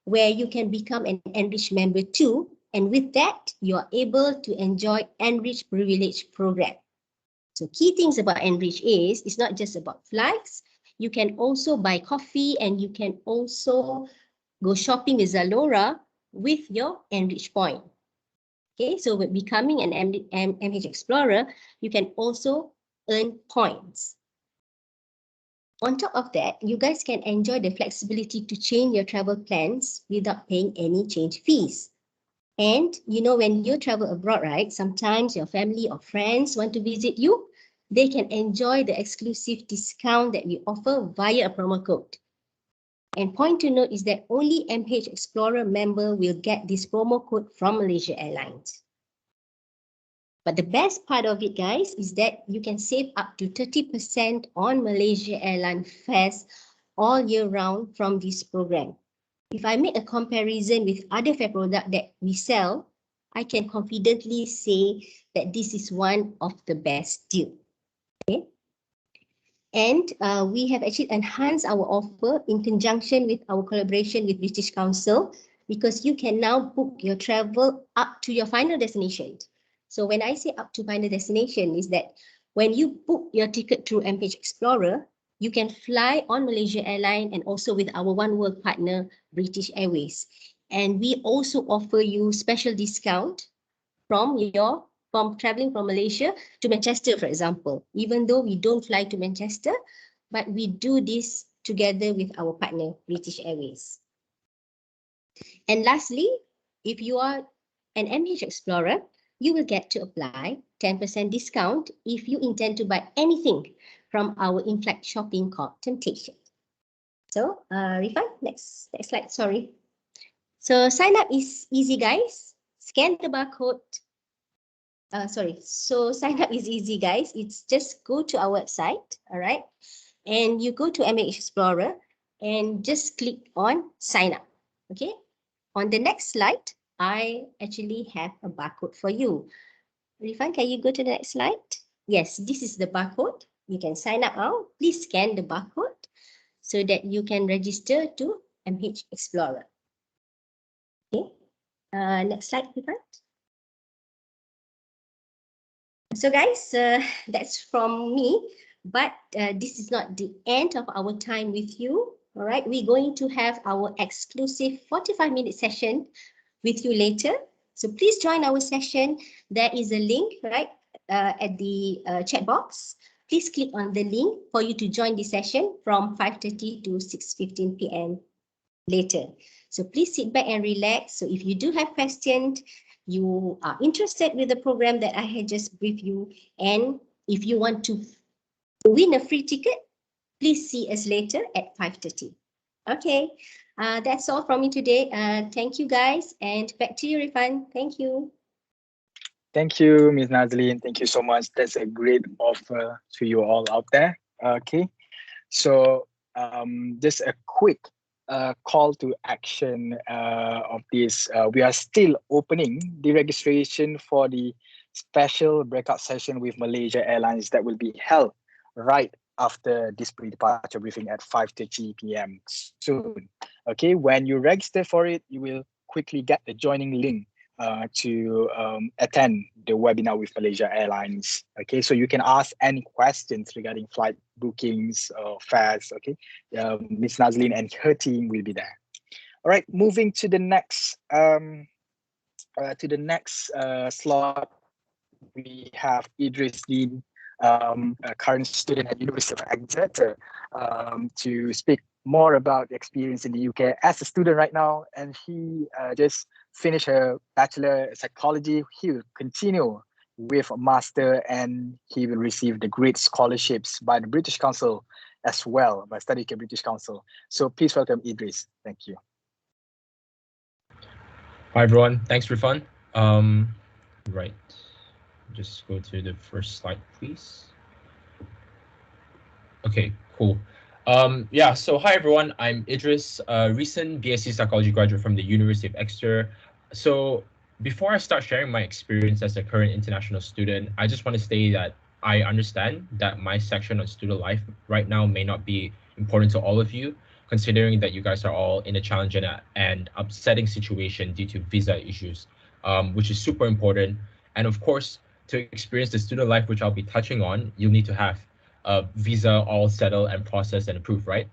where you can become an enriched member too. And with that, you are able to enjoy enriched privilege program. So key things about Enrich is, it's not just about flights. You can also buy coffee and you can also go shopping with Zalora with your Enrich point. Okay, so with becoming an MH Explorer, you can also earn points. On top of that, you guys can enjoy the flexibility to change your travel plans without paying any change fees. And you know, when you travel abroad, right, sometimes your family or friends want to visit you, they can enjoy the exclusive discount that we offer via a promo code. And point to note is that only MH Explorer member will get this promo code from Malaysia Airlines. But the best part of it, guys, is that you can save up to 30% on Malaysia Airlines fares all year round from this program. If I make a comparison with other fare products that we sell, I can confidently say that this is one of the best deals. Okay. And we have actually enhanced our offer in conjunction with our collaboration with British Council, because you can now book your travel up to your final destination. So when I say up to final destination is that when you book your ticket through MH Explorer, you can fly on Malaysia Airlines and also with our One World partner, British Airways. And we also offer you special discount from your from traveling from Malaysia to Manchester, for example, even though we don't fly to Manchester, but we do this together with our partner, British Airways. And lastly, if you are an MH Explorer, you will get to apply 10% discount if you intend to buy anything from our in-flight shopping called Temptation. So, Rifan, next slide, sorry. So sign up is easy, guys. Scan the barcode. So sign up is easy, guys. It's just go to our website, all right? And you go to MH Explorer and just click on sign up, okay? On the next slide, I actually have a barcode for you. Rifan, can you go to the next slide? Yes, this is the barcode. You can sign up now. Please scan the barcode so that you can register to MH Explorer. Okay, next slide, Rifan. So guys, that's from me, but this is not the end of our time with you. All right, we're going to have our exclusive 45-minute session with you later. So please join our session. There is a link right at the chat box. Please click on the link for you to join the session from 5:30 to 6:15 p.m. later. So please sit back and relax. So if you do have questions, you are interested with the program that I had just briefed you, and if you want to win a free ticket, please see us later at 5:30. Okay, that's all from me today. Thank you guys, and back to you, Rifan. Thank you. Thank you, Ms. Nazlin. Thank you so much. That's a great offer to you all out there. Okay, so just a quick call to action of this. We are still opening the registration for the special breakout session with Malaysia Airlines that will be held right after this pre-departure briefing at 5:30 p.m. soon. Okay, when you register for it, you will quickly get the joining link to attend the webinar with Malaysia Airlines. Okay, so you can ask any questions regarding flight bookings or fares. Okay, Ms. Nazlin and her team will be there. All right, moving to the next slot, we have Idris Dean, a current student at University of Exeter, to speak more about the experience in the UK as a student right now. And he just finished her Bachelor in Psychology. He will continue with a Master, and he will receive the great scholarships by the British Council as well, by Study at British Council. So please welcome Idris. Thank you. Hi everyone, thanks Rifan. Right, just go to the first slide, please. Okay, cool. Yeah, so hi everyone, I'm Idris, a recent BSc Psychology graduate from the University of Exeter. So before I start sharing my experience as a current international student, I just want to say that I understand that my section on student life right now may not be important to all of you, considering that you guys are all in a challenging and upsetting situation due to visa issues, which is super important. And of course, to experience the student life, which I'll be touching on, you'll need to have a visa all settled and processed and approved, right?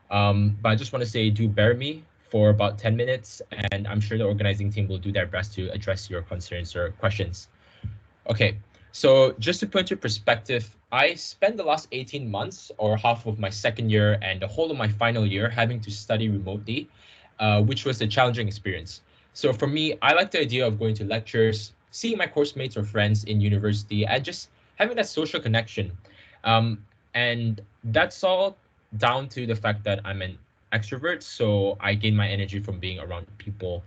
But I just want to say, do bear me for about 10 minutes, and I'm sure the organizing team will do their best to address your concerns or questions. Okay, so just to put into perspective, I spent the last 18 months or half of my second year and the whole of my final year having to study remotely, which was a challenging experience. So for me, I like the idea of going to lectures, seeing my course mates or friends in university, and just having that social connection. And that's all down to the fact that I'm an extrovert, so I gain my energy from being around people.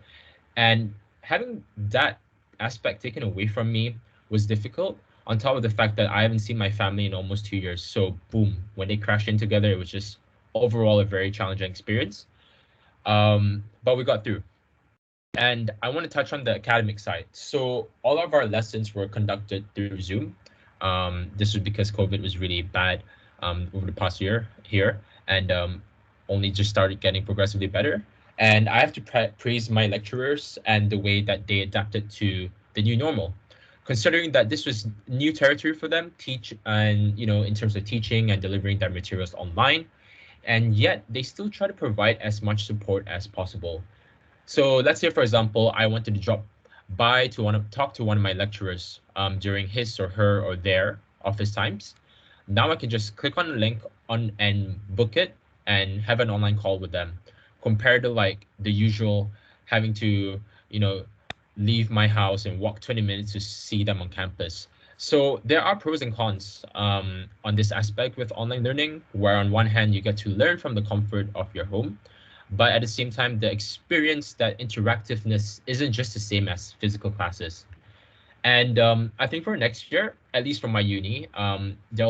And having that aspect taken away from me was difficult, on top of the fact that I haven't seen my family in almost 2 years. So boom, when they crashed in together, it was just overall a very challenging experience. But we got through. And I want to touch on the academic side. So all of our lessons were conducted through Zoom. This was because COVID was really bad over the past year here, and only just started getting progressively better. And I have to praise my lecturers and the way that they adapted to the new normal, considering that this was new territory for them, in terms of teaching and delivering their materials online, and yet they still try to provide as much support as possible. So let's say, for example, I wanted to drop talk to one of my lecturers during his or her or their office times. Now I can just click on the link and book it and have an online call with them, compared to like the usual having to, leave my house and walk 20 minutes to see them on campus. So there are pros and cons on this aspect with online learning, where on one hand you get to learn from the comfort of your home, but at the same time the experience, that interactiveness, isn't just the same as physical classes. And I think for next year, at least from my uni, they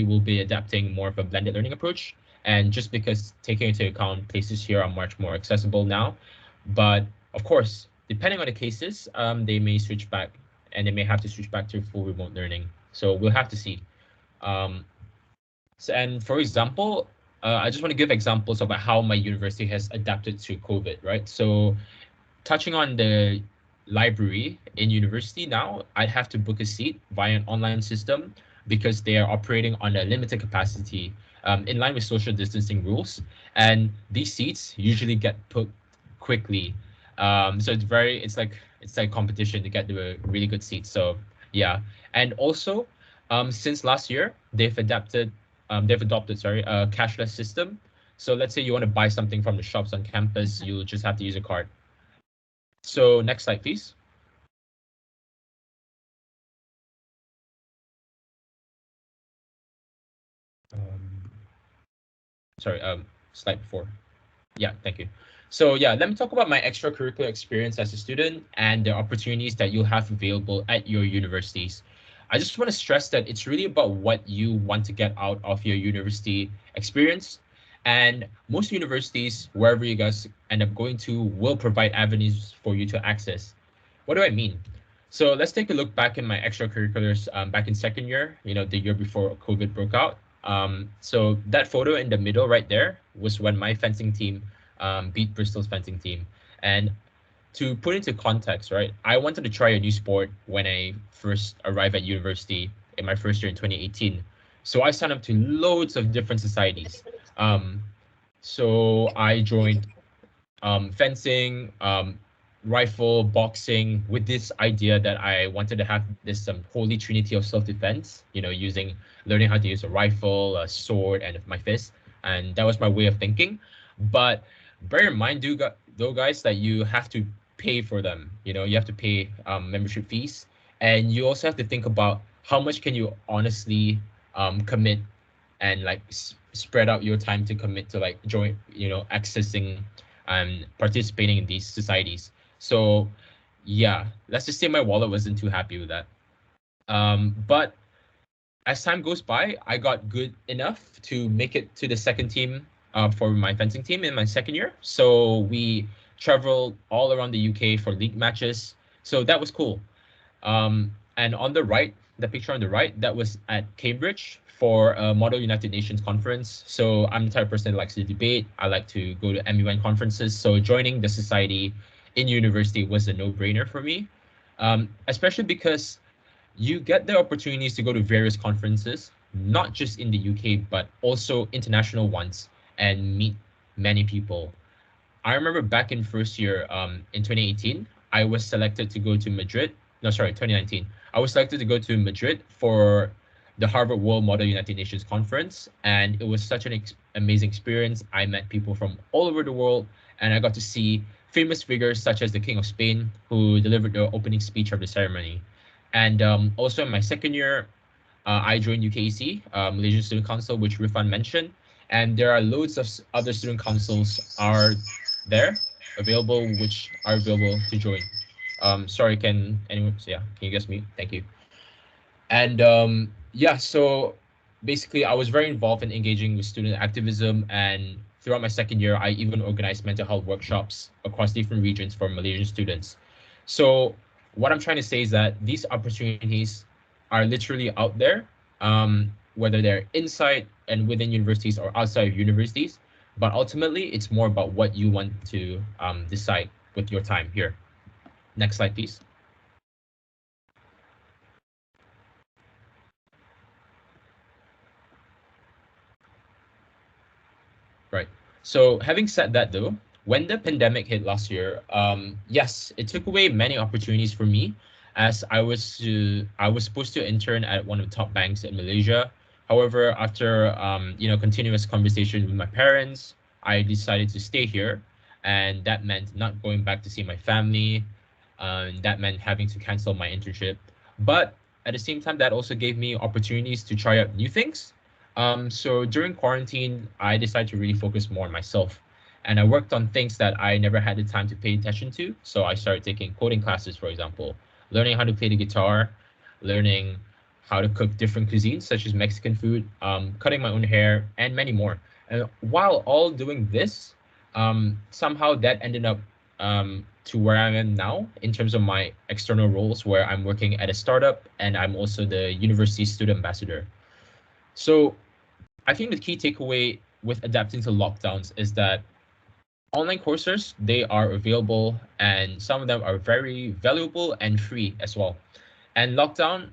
will be adapting more of a blended learning approach. And just because taking into account places here are much more accessible now, but of course, depending on the cases, they may switch back, and they may have to switch back to full remote learning. So we'll have to see. And for example, I just want to give examples about how my university has adapted to COVID, right? So touching on the library in university now, I'd have to book a seat via an online system because they are operating on a limited capacity in line with social distancing rules. And these seats usually get put quickly. So it's like competition to get to a really good seat. So yeah. And also, since last year, they've adopted a cashless system. So let's say you want to buy something from the shops on campus, you'll just have to use a card. So next slide, please. Slide before. Yeah, thank you. So yeah, let me talk about my extracurricular experience as a student and the opportunities that you'll have available at your universities. I just want to stress that it's really about what you want to get out of your university experience. And most universities, wherever you guys end up going to, will provide avenues for you to access. What do I mean? So let's take a look back in my extracurriculars back in second year, the year before COVID broke out. So that photo in the middle right there was when my fencing team beat Bristol's fencing team. And to put into context, right, I wanted to try a new sport when I first arrived at university in my first year in 2018. So I signed up to loads of different societies. So I joined fencing, rifle, boxing, with this idea that I wanted to have this holy trinity of self-defense, learning how to use a rifle, a sword, and my fist. And that was my way of thinking. But bear in mind, though, guys, that you have to pay for them. You have to pay membership fees. And you also have to think about how much can you honestly commit and spread out your time to commit to join, accessing and participating in these societies. So yeah, let's just say my wallet wasn't too happy with that. But as time goes by, I got good enough to make it to the second team for my fencing team in my second year. So we traveled all around the UK for league matches. So that was cool. And on the right, the picture on the right, that was at Cambridge for a Model United Nations conference. So I'm the type of person that likes to debate. I like to go to MUN conferences. So joining the society in university was a no-brainer for me, especially because you get the opportunities to go to various conferences, not just in the UK, but also international ones, and meet many people. I remember back in first year, in 2018, I was selected to go to Madrid. No, sorry, 2019. I was selected to go to Madrid for the Harvard World Model United Nations Conference, and it was such an amazing experience. I met people from all over the world, and I got to see famous figures such as the King of Spain, who delivered the opening speech of the ceremony. And also in my second year, I joined UKVI, Malaysian Student Council, which Rifan mentioned, and there are loads of other student councils are there available, which are available to join. Sorry, can you guys mute? Thank you. And yeah, so basically I was very involved in engaging with student activism, and throughout my second year, I even organized mental health workshops across different regions for Malaysian students. So what I'm trying to say is that these opportunities are literally out there, whether they're inside and within universities or outside of universities, but ultimately it's more about what you want to decide with your time here. Next slide, please. Right. So having said that, though, when the pandemic hit last year, yes, it took away many opportunities for me, as I was supposed to intern at one of the top banks in Malaysia. However, after continuous conversations with my parents, I decided to stay here, and that meant not going back to see my family. That meant having to cancel my internship, but at the same time, that also gave me opportunities to try out new things. So during quarantine, I decided to really focus more on myself. And I worked on things that I never had the time to pay attention to. So I started taking coding classes, for example, learning how to play the guitar, learning how to cook different cuisines, such as Mexican food, cutting my own hair, and many more. And while all doing this, somehow that ended up to where I am now in terms of my external roles, where I'm working at a startup and I'm also the university student ambassador. So I think the key takeaway with adapting to lockdowns is that online courses, they are available, and some of them are very valuable and free as well. And lockdown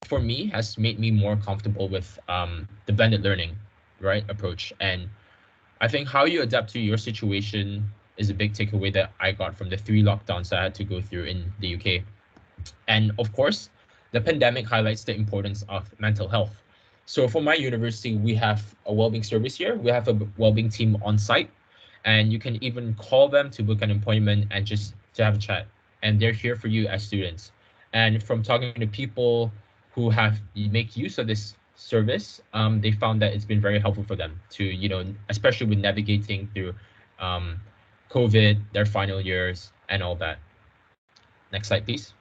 for me has made me more comfortable with the blended learning, right, approach. And I think how you adapt to your situation is a big takeaway that I got from the 3 lockdowns I had to go through in the UK. And of course, the pandemic highlights the importance of mental health. So for my university, we have a wellbeing service here. We have a wellbeing team on site, and you can even call them to book an appointment and just to have a chat. And they're here for you as students. And from talking to people who have make use of this service, they found that it's been very helpful for them to, especially with navigating through COVID, their final years, and all that. Next slide, please.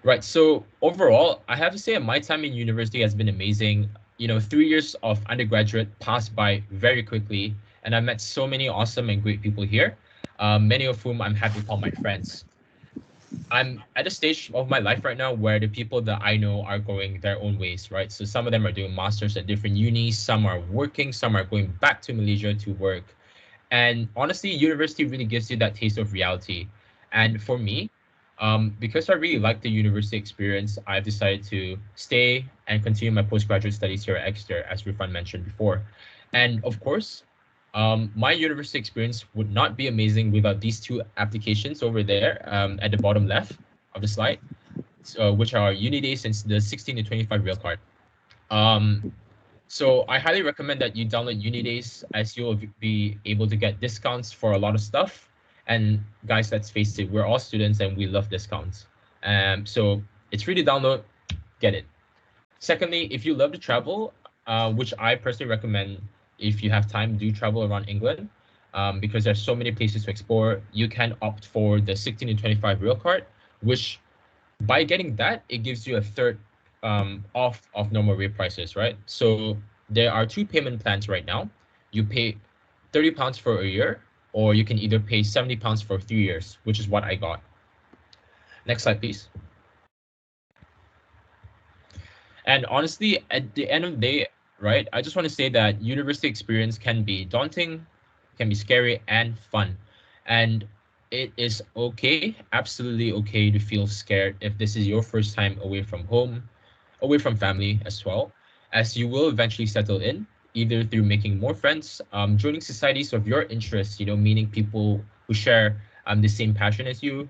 Right. So overall, I have to say my time in university has been amazing. 3 years of undergraduate passed by very quickly, and I met so many awesome and great people here, many of whom I'm happy to call my friends. I'm at a stage of my life right now where the people that I know are going their own ways, right? So some of them are doing masters at different unis, some are working, some are going back to Malaysia to work. And honestly, university really gives you that taste of reality. And for me, because I really like the university experience, I've decided to stay and continue my postgraduate studies here at Exeter, as Rifan mentioned before. And of course, my university experience would not be amazing without these 2 applications over there at the bottom left of the slide, which are Unidays and the 16 to 25 Rail Card. So I highly recommend that you download Unidays, as you'll be able to get discounts for a lot of stuff. And guys, let's face it, we're all students and we love discounts. So it's free to download, get it. Secondly, if you love to travel, which I personally recommend, if you have time, do travel around England, because there's so many places to explore. You can opt for the 16 to 25 Rail Card, which by getting that, it gives you a third off of normal rate prices, right? So there are 2 payment plans right now. You pay £30 for a year, or you can either pay £70 for 3 years, which is what I got. Next slide, please. And honestly, at the end of the day, right, I just want to say that university experience can be daunting, can be scary, and fun. And it is okay, absolutely okay, to feel scared if this is your first time away from home, away from family as well, as you will eventually settle in, either through making more friends, joining societies of your interests, meaning people who share the same passion as you,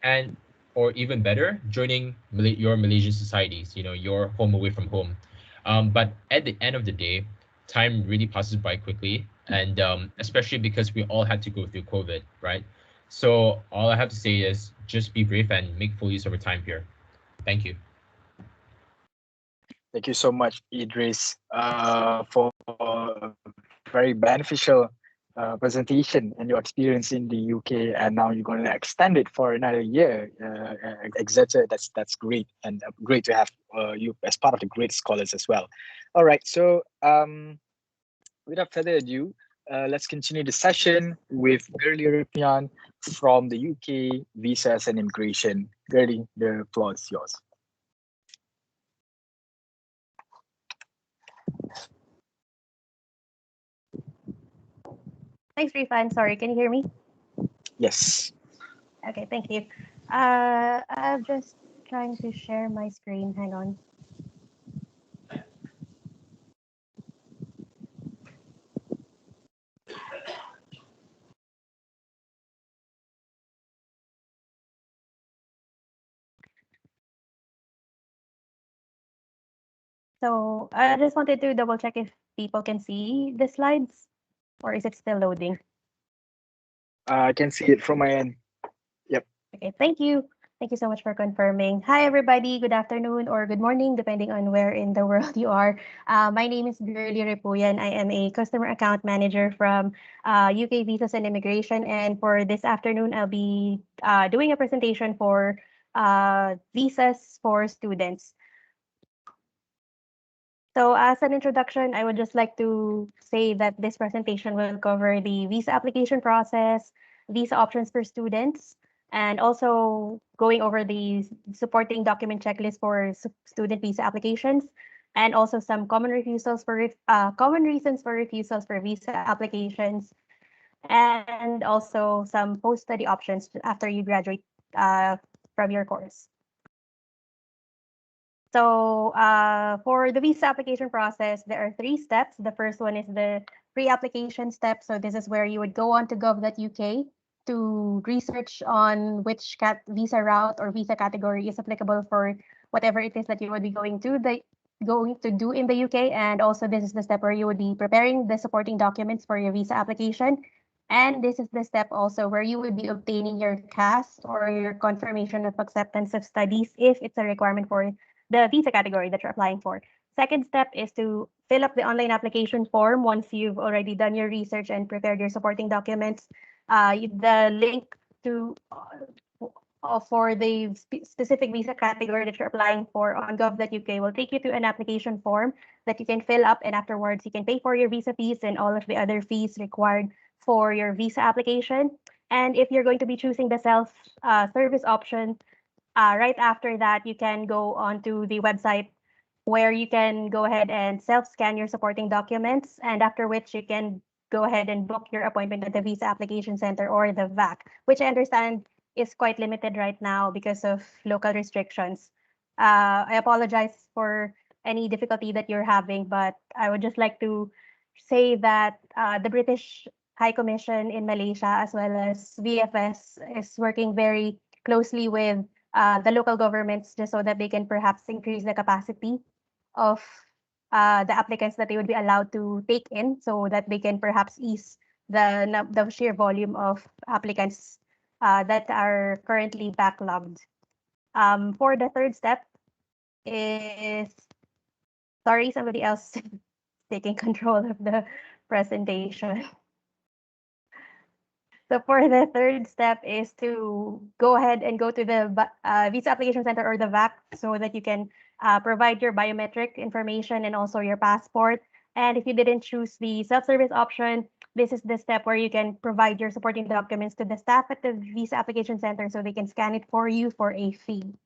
and or even better, joining your Malaysian societies, your home away from home. But at the end of the day, time really passes by quickly, and especially because we all had to go through COVID, right? So all I have to say is just be brave and make full use of your time here. Thank you. Thank you so much, Idris, for a very beneficial presentation and your experience in the UK, and now you're going to extend it for another year, etc. That's great, and great to have you as part of the great scholars as well. All right, so without further ado, let's continue the session with Gerlie Ripian from the UK Visas and Immigration. Gerlie, the floor is yours. Thanks, Rifan. Sorry, can you hear me? Yes. Okay, thank you. I'm just trying to share my screen. Hang on. So I just wanted to double check if people can see the slides, or is it still loading? I can see it from my end. Okay, thank you. Thank you so much for confirming. Hi, everybody. Good afternoon or good morning, depending on where in the world you are. My name is Girly Repuyan. I am a customer account manager from UK Visas and Immigration. And for this afternoon, I'll be doing a presentation for visas for students. So as an introduction, I would just like to say that this presentation will cover the visa application process, visa options for students, and also going over the supporting document checklist for student visa applications, and also some common refusals for common reasons for refusals for visa applications, and also some post-study options after you graduate from your course. So for the visa application process, there are 3 steps. The first one is the pre-application step. So this is where you would go on to gov.uk to research on which visa route or visa category is applicable for whatever it is that you would be going to do in the UK. And also this is the step where you would be preparing the supporting documents for your visa application. And this is the step also where you would be obtaining your CAS or your confirmation of acceptance of studies if it's a requirement for the visa category that you're applying for. Second step is to fill up the online application form once you've already done your research and prepared your supporting documents. The link to for the specific visa category that you're applying for on gov.uk will take you to an application form that you can fill up, and afterwards you can pay for your visa fees and all of the other fees required for your visa application. And if you're going to be choosing the self-service option, right after that, you can go onto the website where you can go ahead and self-scan your supporting documents, and after which you can go ahead and book your appointment at the Visa Application Center or the VAC, which I understand is quite limited right now because of local restrictions. I apologize for any difficulty that you're having, but I would just like to say that the British High Commission in Malaysia, as well as VFS, is working very closely with the local governments just so that they can perhaps increase the capacity of the applicants that they would be allowed to take in, so that they can perhaps ease the sheer volume of applicants that are currently backlogged. For the third step is, sorry, somebody else taking control of the presentation. So for the third step is to go ahead and go to the Visa Application Center or the VAC so that you can provide your biometric information and also your passport. And if you didn't choose the self-service option, this is the step where you can provide your supporting documents to the staff at the Visa Application Center so they can scan it for you for a fee.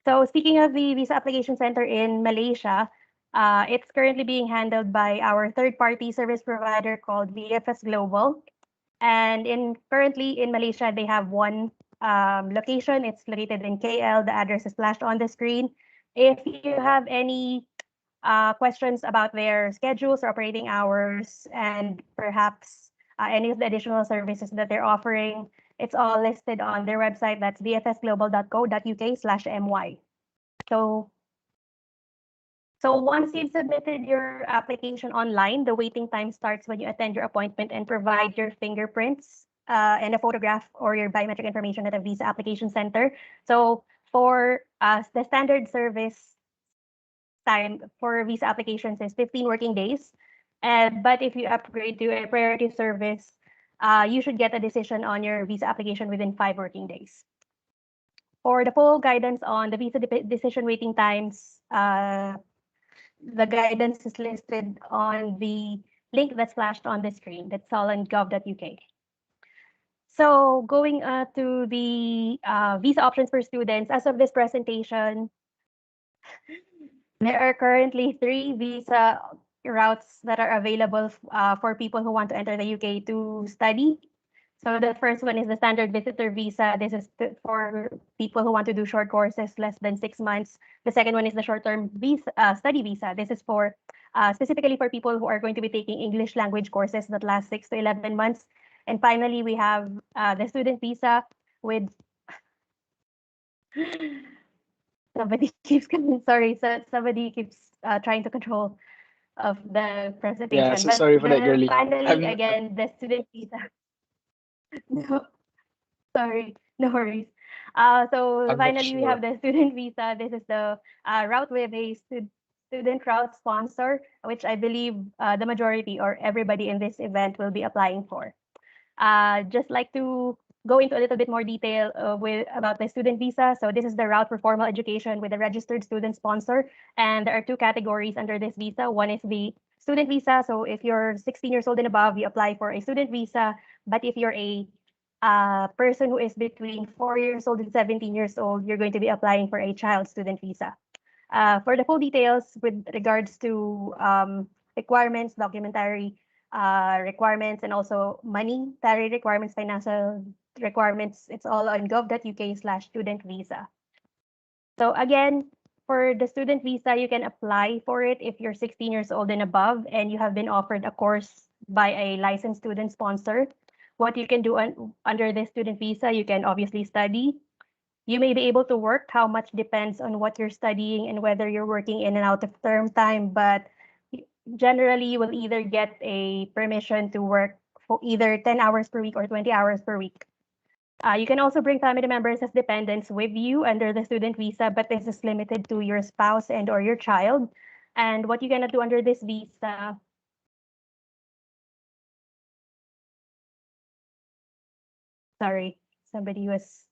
So speaking of the Visa Application Center in Malaysia, it's currently being handled by our third-party service provider called VFS Global. And currently in Malaysia, they have one location. It's located in KL. The address is flashed on the screen. If you have any questions about their schedules or operating hours, and perhaps any of the additional services that they're offering, it's all listed on their website. That's vfsglobal.co.uk/my. So once you've submitted your application online, the waiting time starts when you attend your appointment and provide your fingerprints and a photograph or your biometric information at a Visa Application Center. So for the standard service time for visa applications is 15 working days. But if you upgrade to a priority service, you should get a decision on your visa application within 5 working days. For the full guidance on the visa decision waiting times, the guidance is listed on the link that's flashed on the screen. That's all on gov.uk. So going to the visa options for students, as of this presentation, there are currently 3 visa routes that are available for people who want to enter the UK to study. So the first one is the standard visitor visa. This is for people who want to do short courses less than 6 months. The second one is the short-term visa, study visa. This is for specifically for people who are going to be taking English language courses that last 6 to 11 months. And finally, we have the student visa with Somebody keeps coming. Sorry, so somebody keeps trying to control of the presentation. Yeah, so But sorry for that, girly. finally, again, the student visa. No, sorry, no worries. So I'm not finally, we have sure. the student visa. This is the route with a student route sponsor, which I believe the majority or everybody in this event will be applying for. Just like to go into a little bit more detail with about the student visa. So this is the route for formal education with a registered student sponsor. And there are two categories under this visa. One is the student visa. So if you're 16 years old and above, you apply for a student visa. But if you're a person who is between 4 years old and 17 years old, you're going to be applying for a child student visa. For the full details with regards to requirements, documentary requirements, and also monetary requirements, financial requirements, it's all on gov.uk/student visa. So again, for the student visa, you can apply for it if you're 16 years old and above and you have been offered a course by a licensed student sponsor. What you can do under the student visa, you can obviously study. You may be able to work. How much depends on what you're studying and whether you're working in and out of term time. But generally, you will either get a permission to work for either 10 hours per week or 20 hours per week. You can also bring family members as dependents with you under the student visa, but this is limited to your spouse and or your child. And what you cannot do under this visa, sorry, somebody was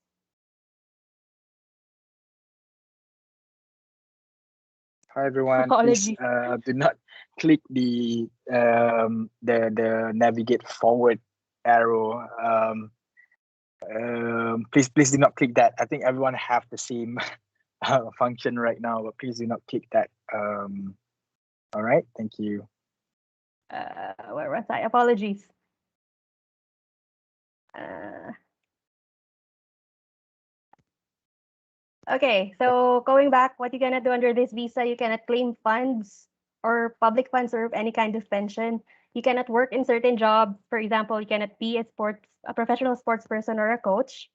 Hi everyone. Please apology. do not click the navigate forward arrow. Please do not click that. I think everyone have the same function right now, but please do not click that. All right. Thank you. Where was I? Apologies. Okay, so going back, what you cannot do under this visa, you cannot claim funds or public funds or any kind of pension. You cannot work in certain jobs. For example, you cannot be a professional sports person or a coach.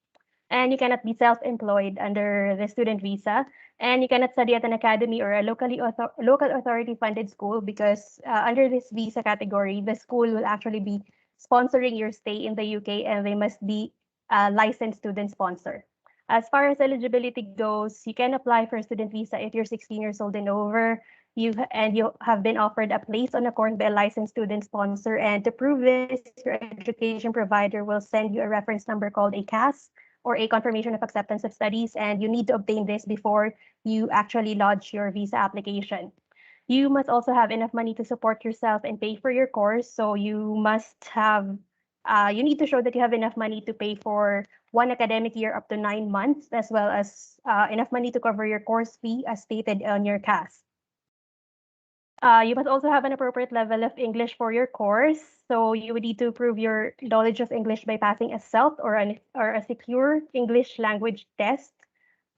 And you cannot be self-employed under the student visa. And you cannot study at an academy or a local authority funded school because under this visa category, the school will actually be sponsoring your stay in the UK and they must be a licensed student sponsor. As far as eligibility goes, you can apply for a student visa if you're 16 years old and over. You have been offered a place on a course by a licensed student sponsor. And to prove this, your education provider will send you a reference number called a CAS or a confirmation of acceptance of studies. And you need to obtain this before you actually lodge your visa application. You must also have enough money to support yourself and pay for your course. So you must have, you need to show that you have enough money to pay for one academic year up to 9 months, as well as enough money to cover your course fee as stated on your CAS. You must also have an appropriate level of English for your course. So you would need to prove your knowledge of English by passing a CELT or a secure English language test.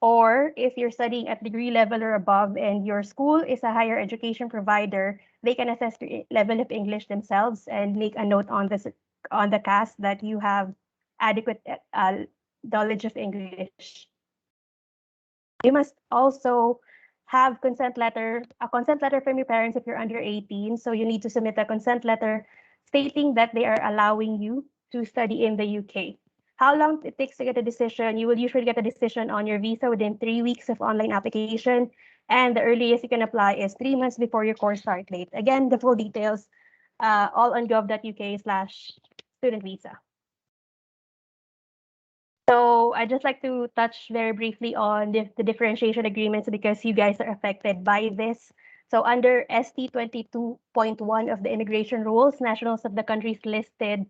Or if you're studying at degree level or above and your school is a higher education provider, they can assess your level of English themselves and make a note on the CAS that you have adequate knowledge of English. You must also have a consent letter from your parents if you're under 18. So you need to submit a consent letter stating that they are allowing you to study in the UK. How long it takes to get a decision? You will usually get a decision on your visa within 3 weeks of online application. And the earliest you can apply is 3 months before your course start date. Again, the full details all on gov.uk/student visa. So I'd just like to touch very briefly on the differentiation agreements because you guys are affected by this. So under ST 22.1 of the immigration rules, nationals of the countries listed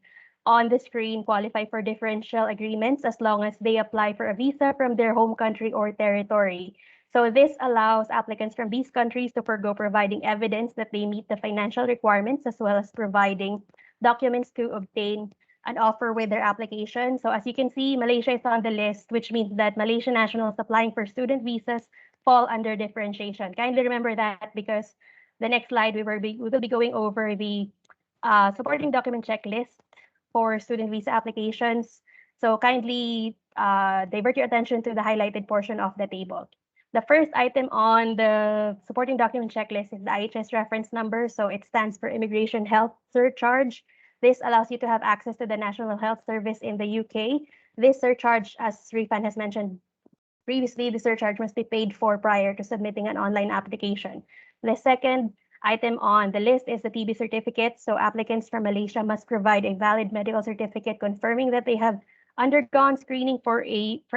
on the screen qualify for differential agreements as long as they apply for a visa from their home country or territory. So this allows applicants from these countries to forgo providing evidence that they meet the financial requirements as well as providing documents to obtain an offer with their application. So as you can see, Malaysia is on the list, which means that Malaysian nationals applying for student visas fall under differentiation. Kindly remember that because the next slide we will be going over the supporting document checklist for student visa applications. So kindly divert your attention to the highlighted portion of the table. The first item on the supporting document checklist is the IHS reference number. So it stands for Immigration Health Surcharge. This allows you to have access to the National Health Service in the UK. This surcharge, as Rifan has mentioned previously, the surcharge must be paid for prior to submitting an online application. The second item on the list is the TB certificate. So applicants from Malaysia must provide a valid medical certificate confirming that they have undergone screening for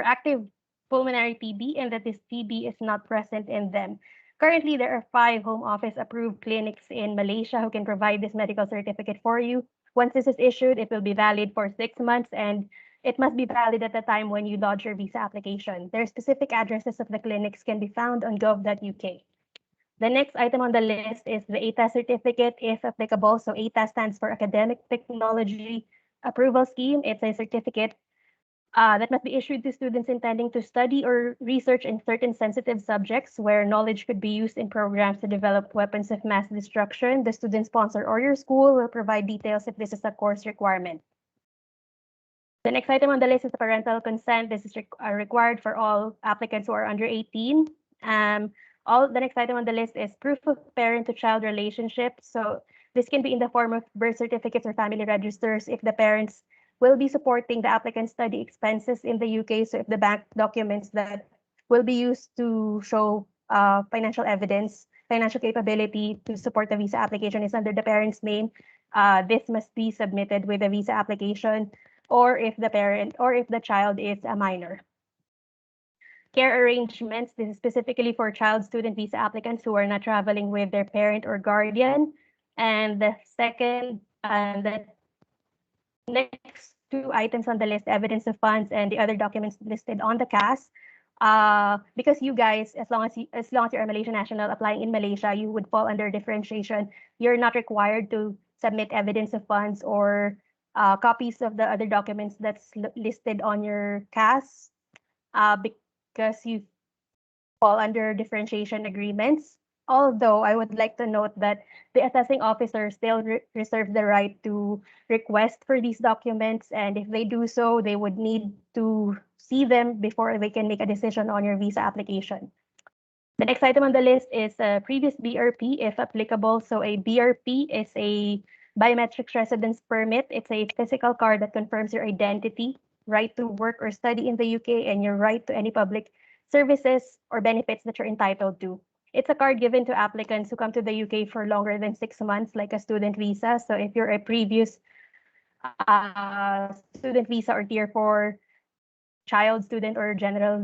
active pulmonary TB and that this TB is not present in them. Currently, there are 5 Home Office approved clinics in Malaysia who can provide this medical certificate for you. Once this is issued, it will be valid for 6 months and it must be valid at the time when you lodge your visa application. Their specific addresses of the clinics can be found on gov.uk. The next item on the list is the Eta Certificate, if applicable. So Eta stands for Academic Technology Approval Scheme. It's a certificate that must be issued to students intending to study or research in certain sensitive subjects where knowledge could be used in programs to develop weapons of mass destruction. The student sponsor or your school will provide details if this is a course requirement. The next item on the list is the parental consent. This is required for all applicants who are under 18. The next item on the list is proof of parent-to-child relationship. So this can be in the form of birth certificates or family registers if the parents will be supporting the applicant's study expenses in the UK. So if the bank documents that will be used to show financial evidence, financial capability to support the visa application is under the parent's name, this must be submitted with the visa application, or if the parent or if the child is a minor. Care arrangements, this is specifically for child student visa applicants who are not traveling with their parent or guardian. And the next 2 items on the list, evidence of funds and the other documents listed on the CAS. Because you guys, as long as you're a Malaysian national applying in Malaysia, you would fall under differentiation. You're not required to submit evidence of funds or copies of the other documents that's listed on your CAS because you fall under differentiation agreements. Although I would like to note that the assessing officer still reserves the right to request for these documents, and if they do so, they would need to see them before they can make a decision on your visa application. The next item on the list is a previous BRP, if applicable. So a BRP is a biometric residence permit. It's a physical card that confirms your identity, right to work or study in the UK, and your right to any public services or benefits that you're entitled to. It's a card given to applicants who come to the UK for longer than 6 months, like a student visa. So if you're a previous student visa or tier 4 child student or general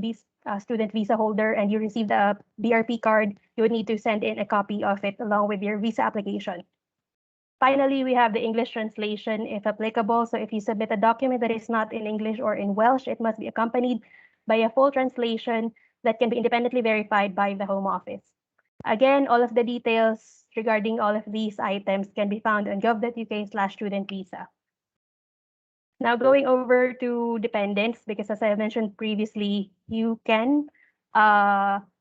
student visa holder and you received a BRP card, you would need to send in a copy of it along with your visa application. Finally, we have the English translation, if applicable. So if you submit a document that is not in English or in Welsh, it must be accompanied by a full translation that can be independently verified by the Home Office. Again, all of the details regarding all of these items can be found on gov.uk/student visa. Now going over to dependents, because as I mentioned previously, you can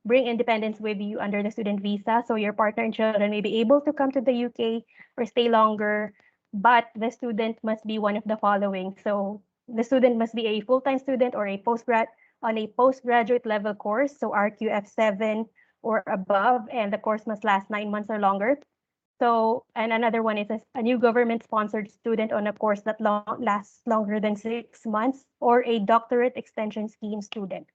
bring independents with you under the student visa. So your partner and children may be able to come to the UK or stay longer, but the student must be one of the following. So the student must be a full-time student or on a postgraduate level course, so RQF7 or above, and the course must last 9 months or longer. So, and another one is a new government-sponsored student on a course that lasts longer than 6 months, or a doctorate extension scheme student.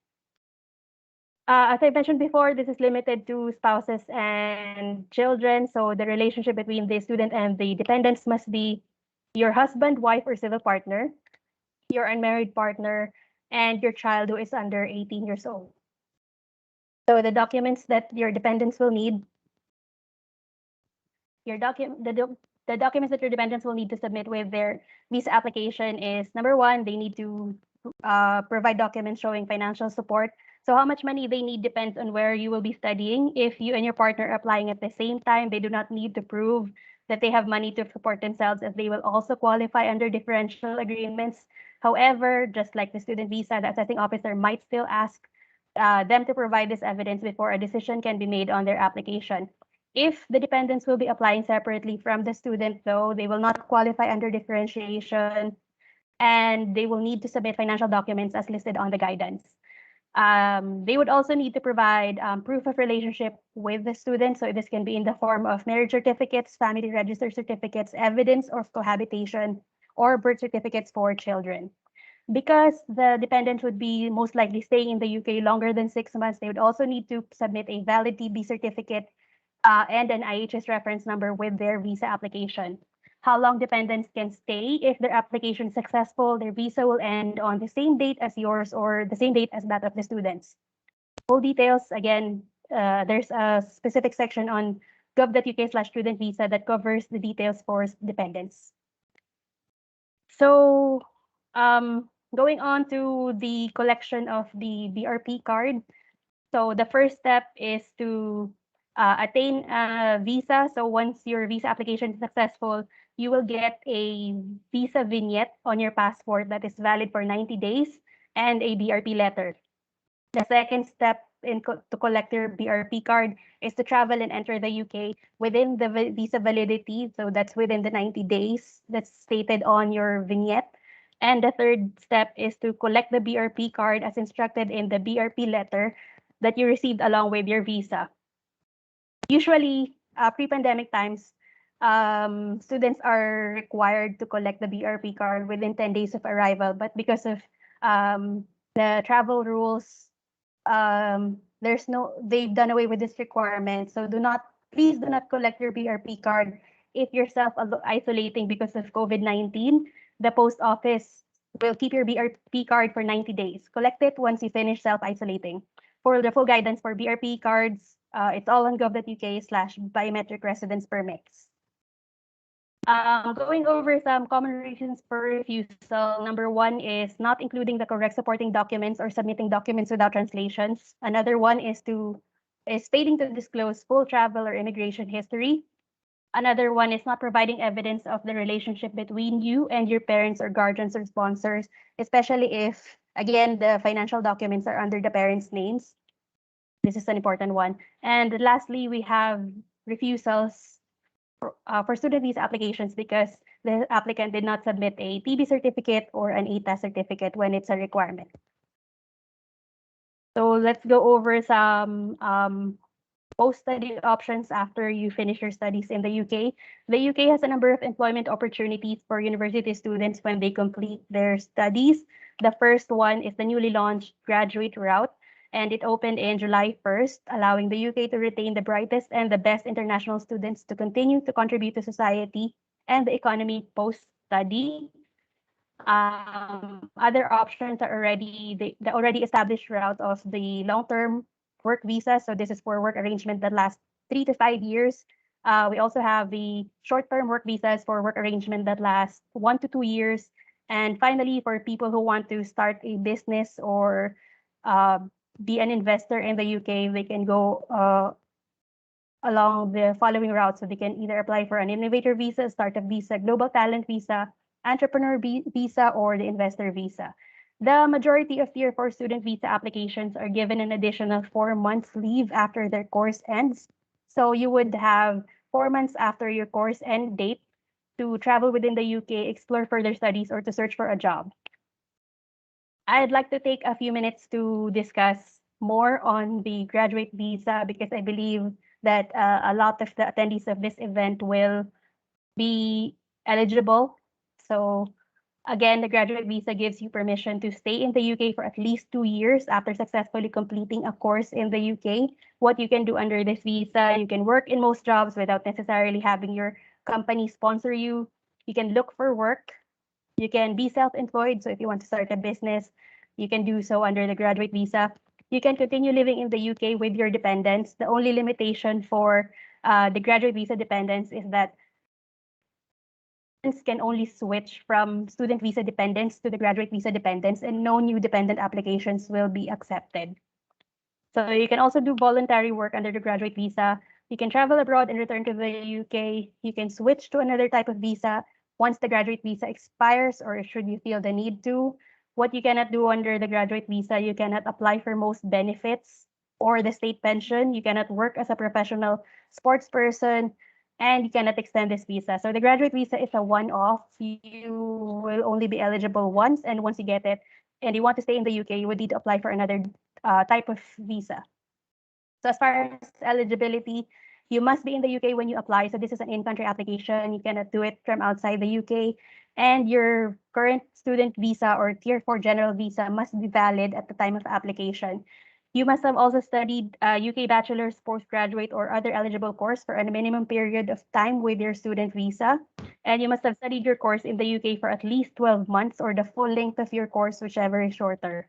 As I mentioned before, this is limited to spouses and children. So the relationship between the student and the dependents must be your husband, wife, or civil partner, your unmarried partner, and your child who is under 18 years old. So the documents that your dependents will need, the documents that your dependents will need to submit with their visa application is, number 1, they need to provide documents showing financial support. So how much money they need depends on where you will be studying. If you and your partner are applying at the same time, they do not need to prove that they have money to support themselves, as they will also qualify under differential agreements. However, just like the student visa, the assessing officer might still ask them to provide this evidence before a decision can be made on their application. If the dependents will be applying separately from the student, though, they will not qualify under differentiation. and they will need to submit financial documents as listed on the guidance. They would also need to provide proof of relationship with the student. So this can be in the form of marriage certificates, family register certificates, evidence of cohabitation, or birth certificates for children. Because the dependent would be most likely staying in the UK longer than 6 months, they would also need to submit a valid TB certificate and an IHS reference number with their visa application. How long dependents can stay if their application is successful, their visa will end on the same date as yours or the same date as that of the students. Full details, again, there's a specific section on gov.uk/student visa that covers the details for dependents. So going on to the collection of the BRP card. So the first step is to attain a visa. So once your visa application is successful, you will get a visa vignette on your passport that is valid for 90 days and a BRP letter. The second step to collect your BRP card is to travel and enter the UK within the visa validity. So that's within the 90 days that's stated on your vignette. And the third step is to collect the BRP card as instructed in the BRP letter that you received along with your visa. Usually, pre-pandemic times, students are required to collect the BRP card within 10 days of arrival. But because of the travel rules, they've done away with this requirement. So please do not collect your BRP card if you're self-isolating because of COVID-19. The post office will keep your BRP card for 90 days. Collect it once you finish self-isolating. For the full guidance for BRP cards, it's all on gov.uk/biometric residence permits. Going over some common reasons for refusal. Number one is not including the correct supporting documents or submitting documents without translations. Another one is failing to disclose full travel or immigration history. Another one is not providing evidence of the relationship between you and your parents or guardians or sponsors, especially if, again, the financial documents are under the parents' names. This is an important one. And lastly, we have refusals for student visa applications because the applicant did not submit a TB certificate or an Eta certificate when it's a requirement. So let's go over some post-study options after you finish your studies in the UK. The UK has a number of employment opportunities for university students when they complete their studies. The first one is the newly launched graduate route, and it opened in July 1st, allowing the UK to retain the brightest and the best international students to continue to contribute to society and the economy post-study. Other options are the already established route of the long-term work visa. So this is for work arrangement that lasts 3 to 5 years. We also have the short-term work visas for work arrangement that last 1 to 2 years. And finally, for people who want to start a business or be an investor in the UK, they can go along the following routes. So they can either apply for an innovator visa, startup visa, global talent visa, entrepreneur visa, or the investor visa. The majority of Tier 4 student visa applications are given an additional 4 months leave after their course ends. So you would have 4 months after your course end date to travel within the UK, explore further studies, or to search for a job. I'd like to take a few minutes to discuss more on the graduate visa because I believe that a lot of the attendees of this event will be eligible. So again, the graduate visa gives you permission to stay in the UK for at least 2 years after successfully completing a course in the UK. What you can do under this visa, you can work in most jobs without necessarily having your company sponsor you. You can look for work. You can be self-employed. So if you want to start a business, you can do so under the graduate visa. You can continue living in the UK with your dependents. The only limitation for the graduate visa dependents is that can only switch from student visa dependents to the graduate visa dependents, and no new dependent applications will be accepted. So you can also do voluntary work under the graduate visa. You can travel abroad and return to the UK. You can switch to another type of visa once the graduate visa expires or should you feel the need to. What you cannot do under the graduate visa, you cannot apply for most benefits or the state pension. You cannot work as a professional sports person. and you cannot extend this visa. So the graduate visa is a one-off. You will only be eligible once, and once you get it and you want to stay in the UK, you would need to apply for another type of visa. So as far as eligibility, you must be in the UK when you apply. So this is an in-country application. You cannot do it from outside the UK. And your current student visa or Tier 4 general visa must be valid at the time of application. You must have also studied UK bachelor's, postgraduate, or other eligible course for a minimum period of time with your student visa. And you must have studied your course in the UK for at least 12 months or the full length of your course, whichever is shorter.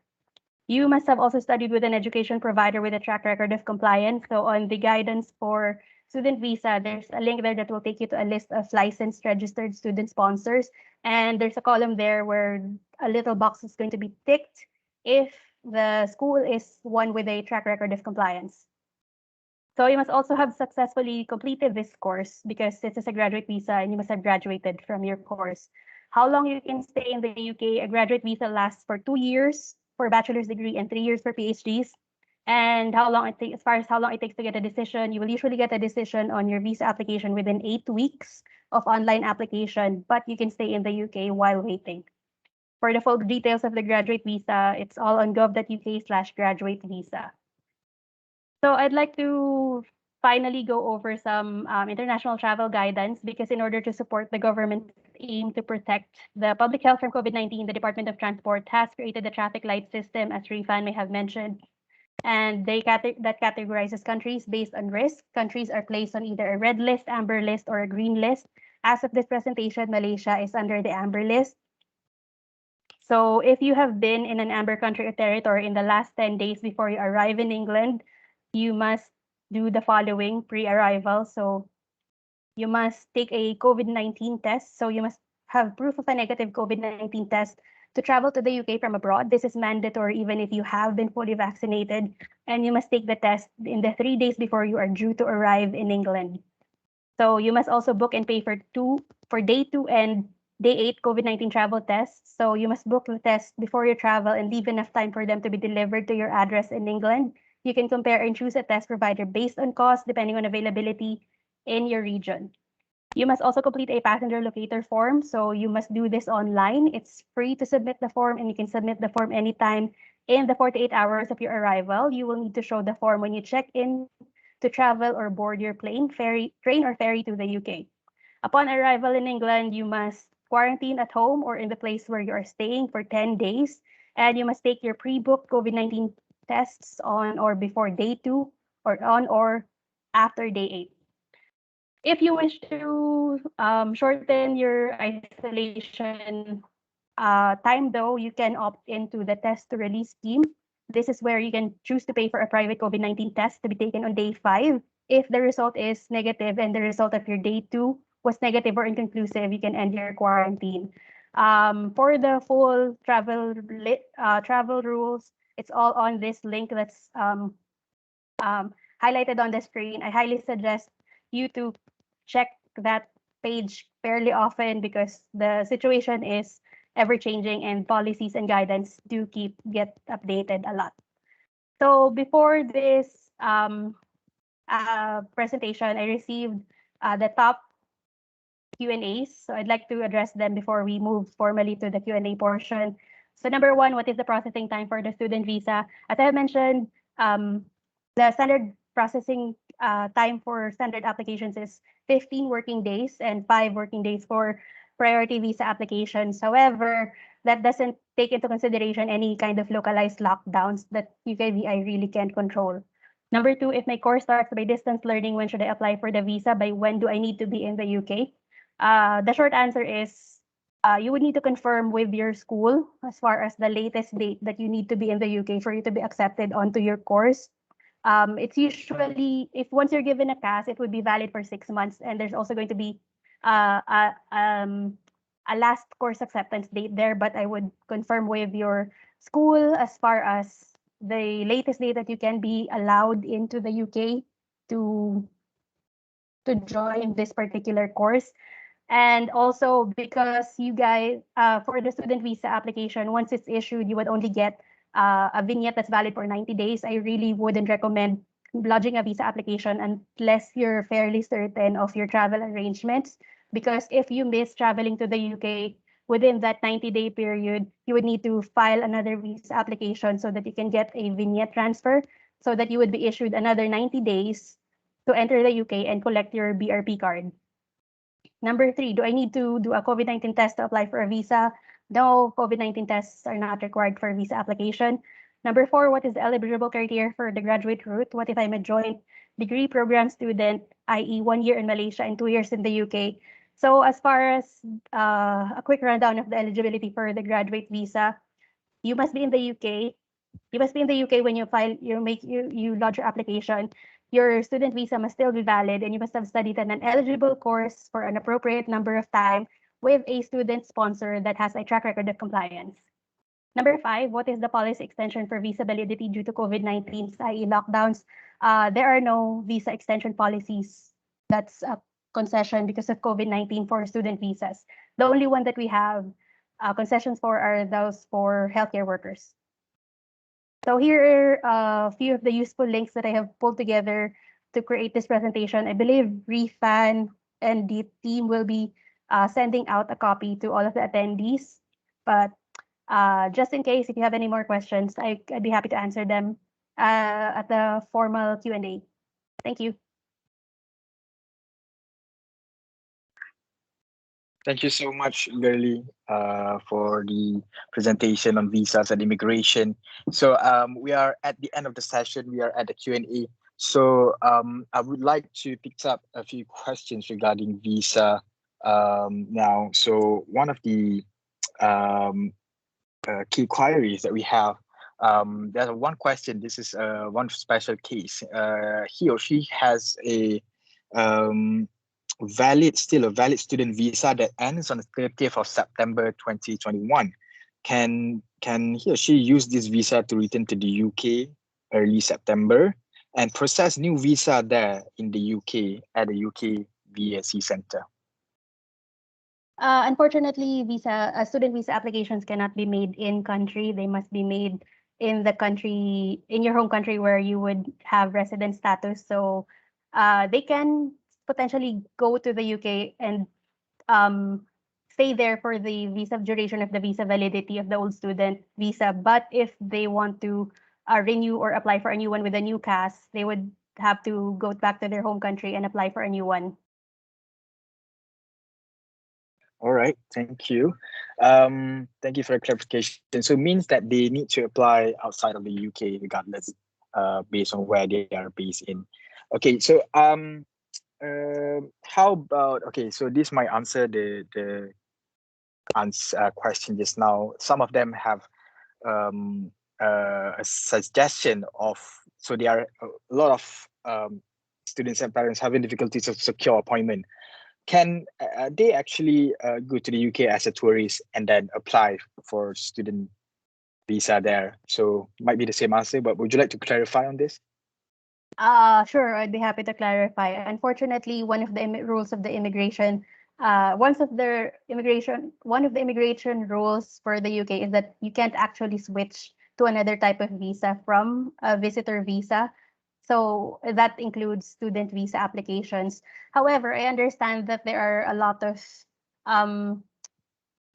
You must have also studied with an education provider with a track record of compliance. So on the guidance for student visa, there's a link there that will take you to a list of licensed registered student sponsors. And there's a column there where a little box is going to be ticked if the school is one with a track record of compliance. So you must also have successfully completed this course because this is a graduate visa and you must have graduated from your course. How long you can stay in the UK? A graduate visa lasts for 2 years for a bachelor's degree and 3 years for PhDs. And how long it takes, as far as how long it takes to get a decision, you will usually get a decision on your visa application within 8 weeks of online application, but you can stay in the UK while waiting. For the full details of the graduate visa, it's all on gov.uk/graduate visa. So I'd like to finally go over some international travel guidance because in order to support the government's aim to protect the public health from COVID-19, the Department of Transport has created the traffic light system, as Rifan may have mentioned, and that categorizes countries based on risk. Countries are placed on either a red list, amber list, or a green list. As of this presentation, Malaysia is under the amber list. So if you have been in an amber country or territory in the last 10 days before you arrive in England, you must do the following pre-arrival. So you must take a COVID-19 test. So you must have proof of a negative COVID-19 test to travel to the UK from abroad. This is mandatory even if you have been fully vaccinated. And you must take the test in the 3 days before you are due to arrive in England. So you must also book and pay for day 2 and day 8 COVID-19 travel tests. So you must book the test before you travel and leave enough time for them to be delivered to your address in England. You can compare and choose a test provider based on cost, depending on availability in your region. You must also complete a passenger locator form. So you must do this online. It's free to submit the form and you can submit the form anytime in the 48 hours of your arrival. You will need to show the form when you check in to travel or board your train or ferry to the UK. Upon arrival in England, you must quarantine at home or in the place where you are staying for 10 days. And you must take your pre-booked COVID-19 tests on or before day 2 or on or after day 8. If you wish to shorten your isolation time, though, you can opt into the test to release scheme. This is where you can choose to pay for a private COVID-19 test to be taken on day 5. If the result is negative and the result of your day 2 was negative or inconclusive, you can end your quarantine. For the full travel rules, it's all on this link that's highlighted on the screen. I highly suggest you to check that page fairly often because the situation is ever changing and policies and guidance do get updated a lot. So before this presentation, I received the top Q&As. So I'd like to address them before we move formally to the Q&A portion. So number 1, what is the processing time for the student visa? As I have mentioned, the standard processing time for standard applications is 15 working days and 5 working days for priority visa applications. However, that doesn't take into consideration any kind of localized lockdowns that UKVI really can't control. Number 2, if my course starts by distance learning, when should I apply for the visa? By when do I need to be in the UK? The short answer is you would need to confirm with your school as far as the latest date that you need to be in the UK for you to be accepted onto your course. It's usually, if once you're given a CAS, it would be valid for 6 months, and there's also going to be a last course acceptance date there, but I would confirm with your school as far as the latest date that you can be allowed into the UK to join this particular course. And also because you guys, for the student visa application, once it's issued, you would only get a vignette that's valid for 90 days. I really wouldn't recommend lodging a visa application unless you're fairly certain of your travel arrangements. Because if you miss traveling to the UK within that 90-day period, you would need to file another visa application so that you can get a vignette transfer, so that you would be issued another 90 days to enter the UK and collect your BRP card. Number 3, do I need to do a COVID-19 test to apply for a visa? No, COVID-19 tests are not required for a visa application. Number 4, what is the eligible criteria for the graduate route? What if I'm a joint degree program student, i.e. 1 year in Malaysia and 2 years in the UK? So as far as a quick rundown of the eligibility for the graduate visa, you must be in the UK. You must be in the UK when you file, you lodge your application. Your student visa must still be valid, and you must have studied at an eligible course for an appropriate number of time with a student sponsor that has a track record of compliance. Number 5, what is the policy extension for visa validity due to COVID-19, i.e. lockdowns? There are no visa extension policies that's a concession because of COVID-19 for student visas. The only one that we have concessions for are those for healthcare workers. So here are a few of the useful links that I have pulled together to create this presentation. I believe Refan and the team will be sending out a copy to all of the attendees. But just in case, if you have any more questions, I'd be happy to answer them at the formal Q&A. Thank you. Thank you so much, Girly, for the presentation on visas and immigration. So we are at the end of the session. We are at the Q&A. So I would like to pick up a few questions regarding visa now. So one of the key queries that we have, there's one question. This is one special case. He or she has a valid student visa that ends on the 30th of September 2021. Can he or she use this visa to return to the UK early September and process new visa there in the UK at the UKVI Center? Unfortunately, student visa applications cannot be made in country. They must be made in the country, in your home country where you would have resident status. So they can potentially go to the UK and stay there for the visa duration of the visa validity of the old student visa. But if they want to renew or apply for a new one with a new CAS, they would have to go back to their home country and apply for a new one. All right, thank you. Thank you for the clarification. So it means that they need to apply outside of the UK regardless, based on where they are based in. Okay, so how about, okay, so this might answer the question just now. Some of them have a suggestion of, so there are a lot of students and parents having difficulties to secure appointment. Can they actually go to the UK as a tourist and then apply for student visa there? So might be the same answer, but would you like to clarify on this? Sure, I'd be happy to clarify. Unfortunately, one of the rules of the immigration, one of the immigration rules for the UK is that you can't actually switch to another type of visa from a visitor visa. So that includes student visa applications. However, I understand that there are a lot of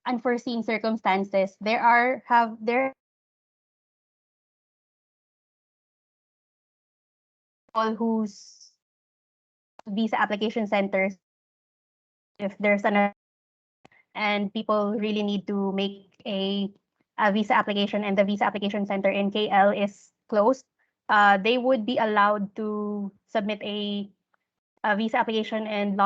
unforeseen circumstances. There all whose visa application centers, if there's an and people really need to make a visa application and the visa application center in KL is closed, they would be allowed to submit a visa application and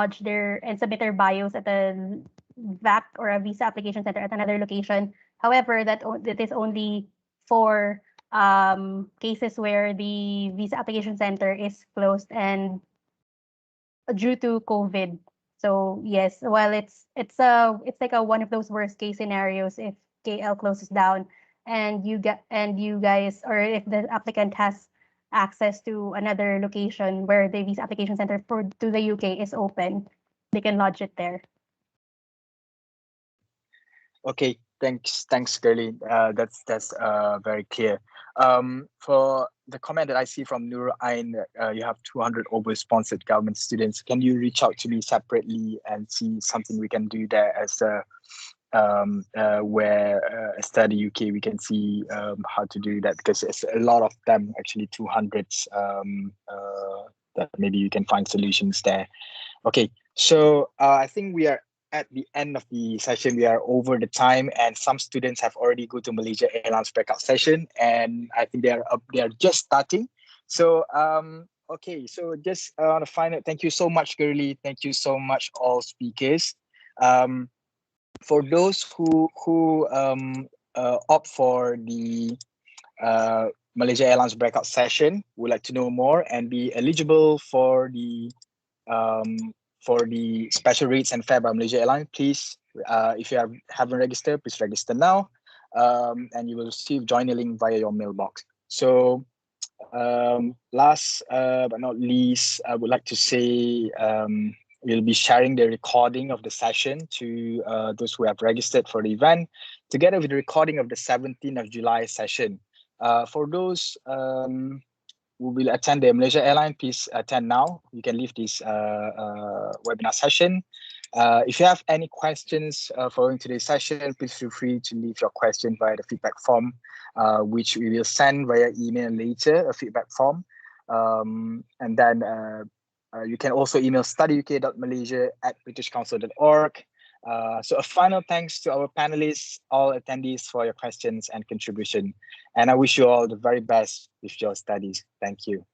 submit their bios at a VAC or a visa application center at another location. However, that is only for cases where the visa application center is closed and due to COVID. So yes, while it's like one of those worst case scenarios if KL closes down and you guys, or if the applicant has access to another location where the visa application center to the UK is open, they can lodge it there. Okay, thanks, Girly. That's very clear. For the comment that I see from Nur Ain, you have 200 over-sponsored government students. Can you reach out to me separately and see something we can do there as a where Study UK we can see how to do that, because it's a lot of them, actually 200s, that maybe you can find solutions there. Okay, so I think we are at the end of the session. We are over the time, and some students have already go to Malaysia Airlines breakout session, and I think they are just starting. So okay, so just on a final, thank you so much, Gurli. Thank you so much, all speakers. For those who opt for the Malaysia Airlines breakout session, would like to know more and be eligible for the special rates and fare by Malaysia Airlines, please, if you haven't registered, please register now, and you will receive joiner link via your mailbox. So last but not least, I would like to say we'll be sharing the recording of the session to those who have registered for the event, together with the recording of the 17th of July session. For those who will attend the Malaysia Airline, please attend now. You can leave this webinar session. If you have any questions following today's session, please feel free to leave your question via the feedback form, which we will send via email later, a feedback form. And then you can also email studyuk.malaysia@britishcouncil.org. So a final thanks to our panelists, all attendees, for your questions and contribution. And I wish you all the very best with your studies. Thank you.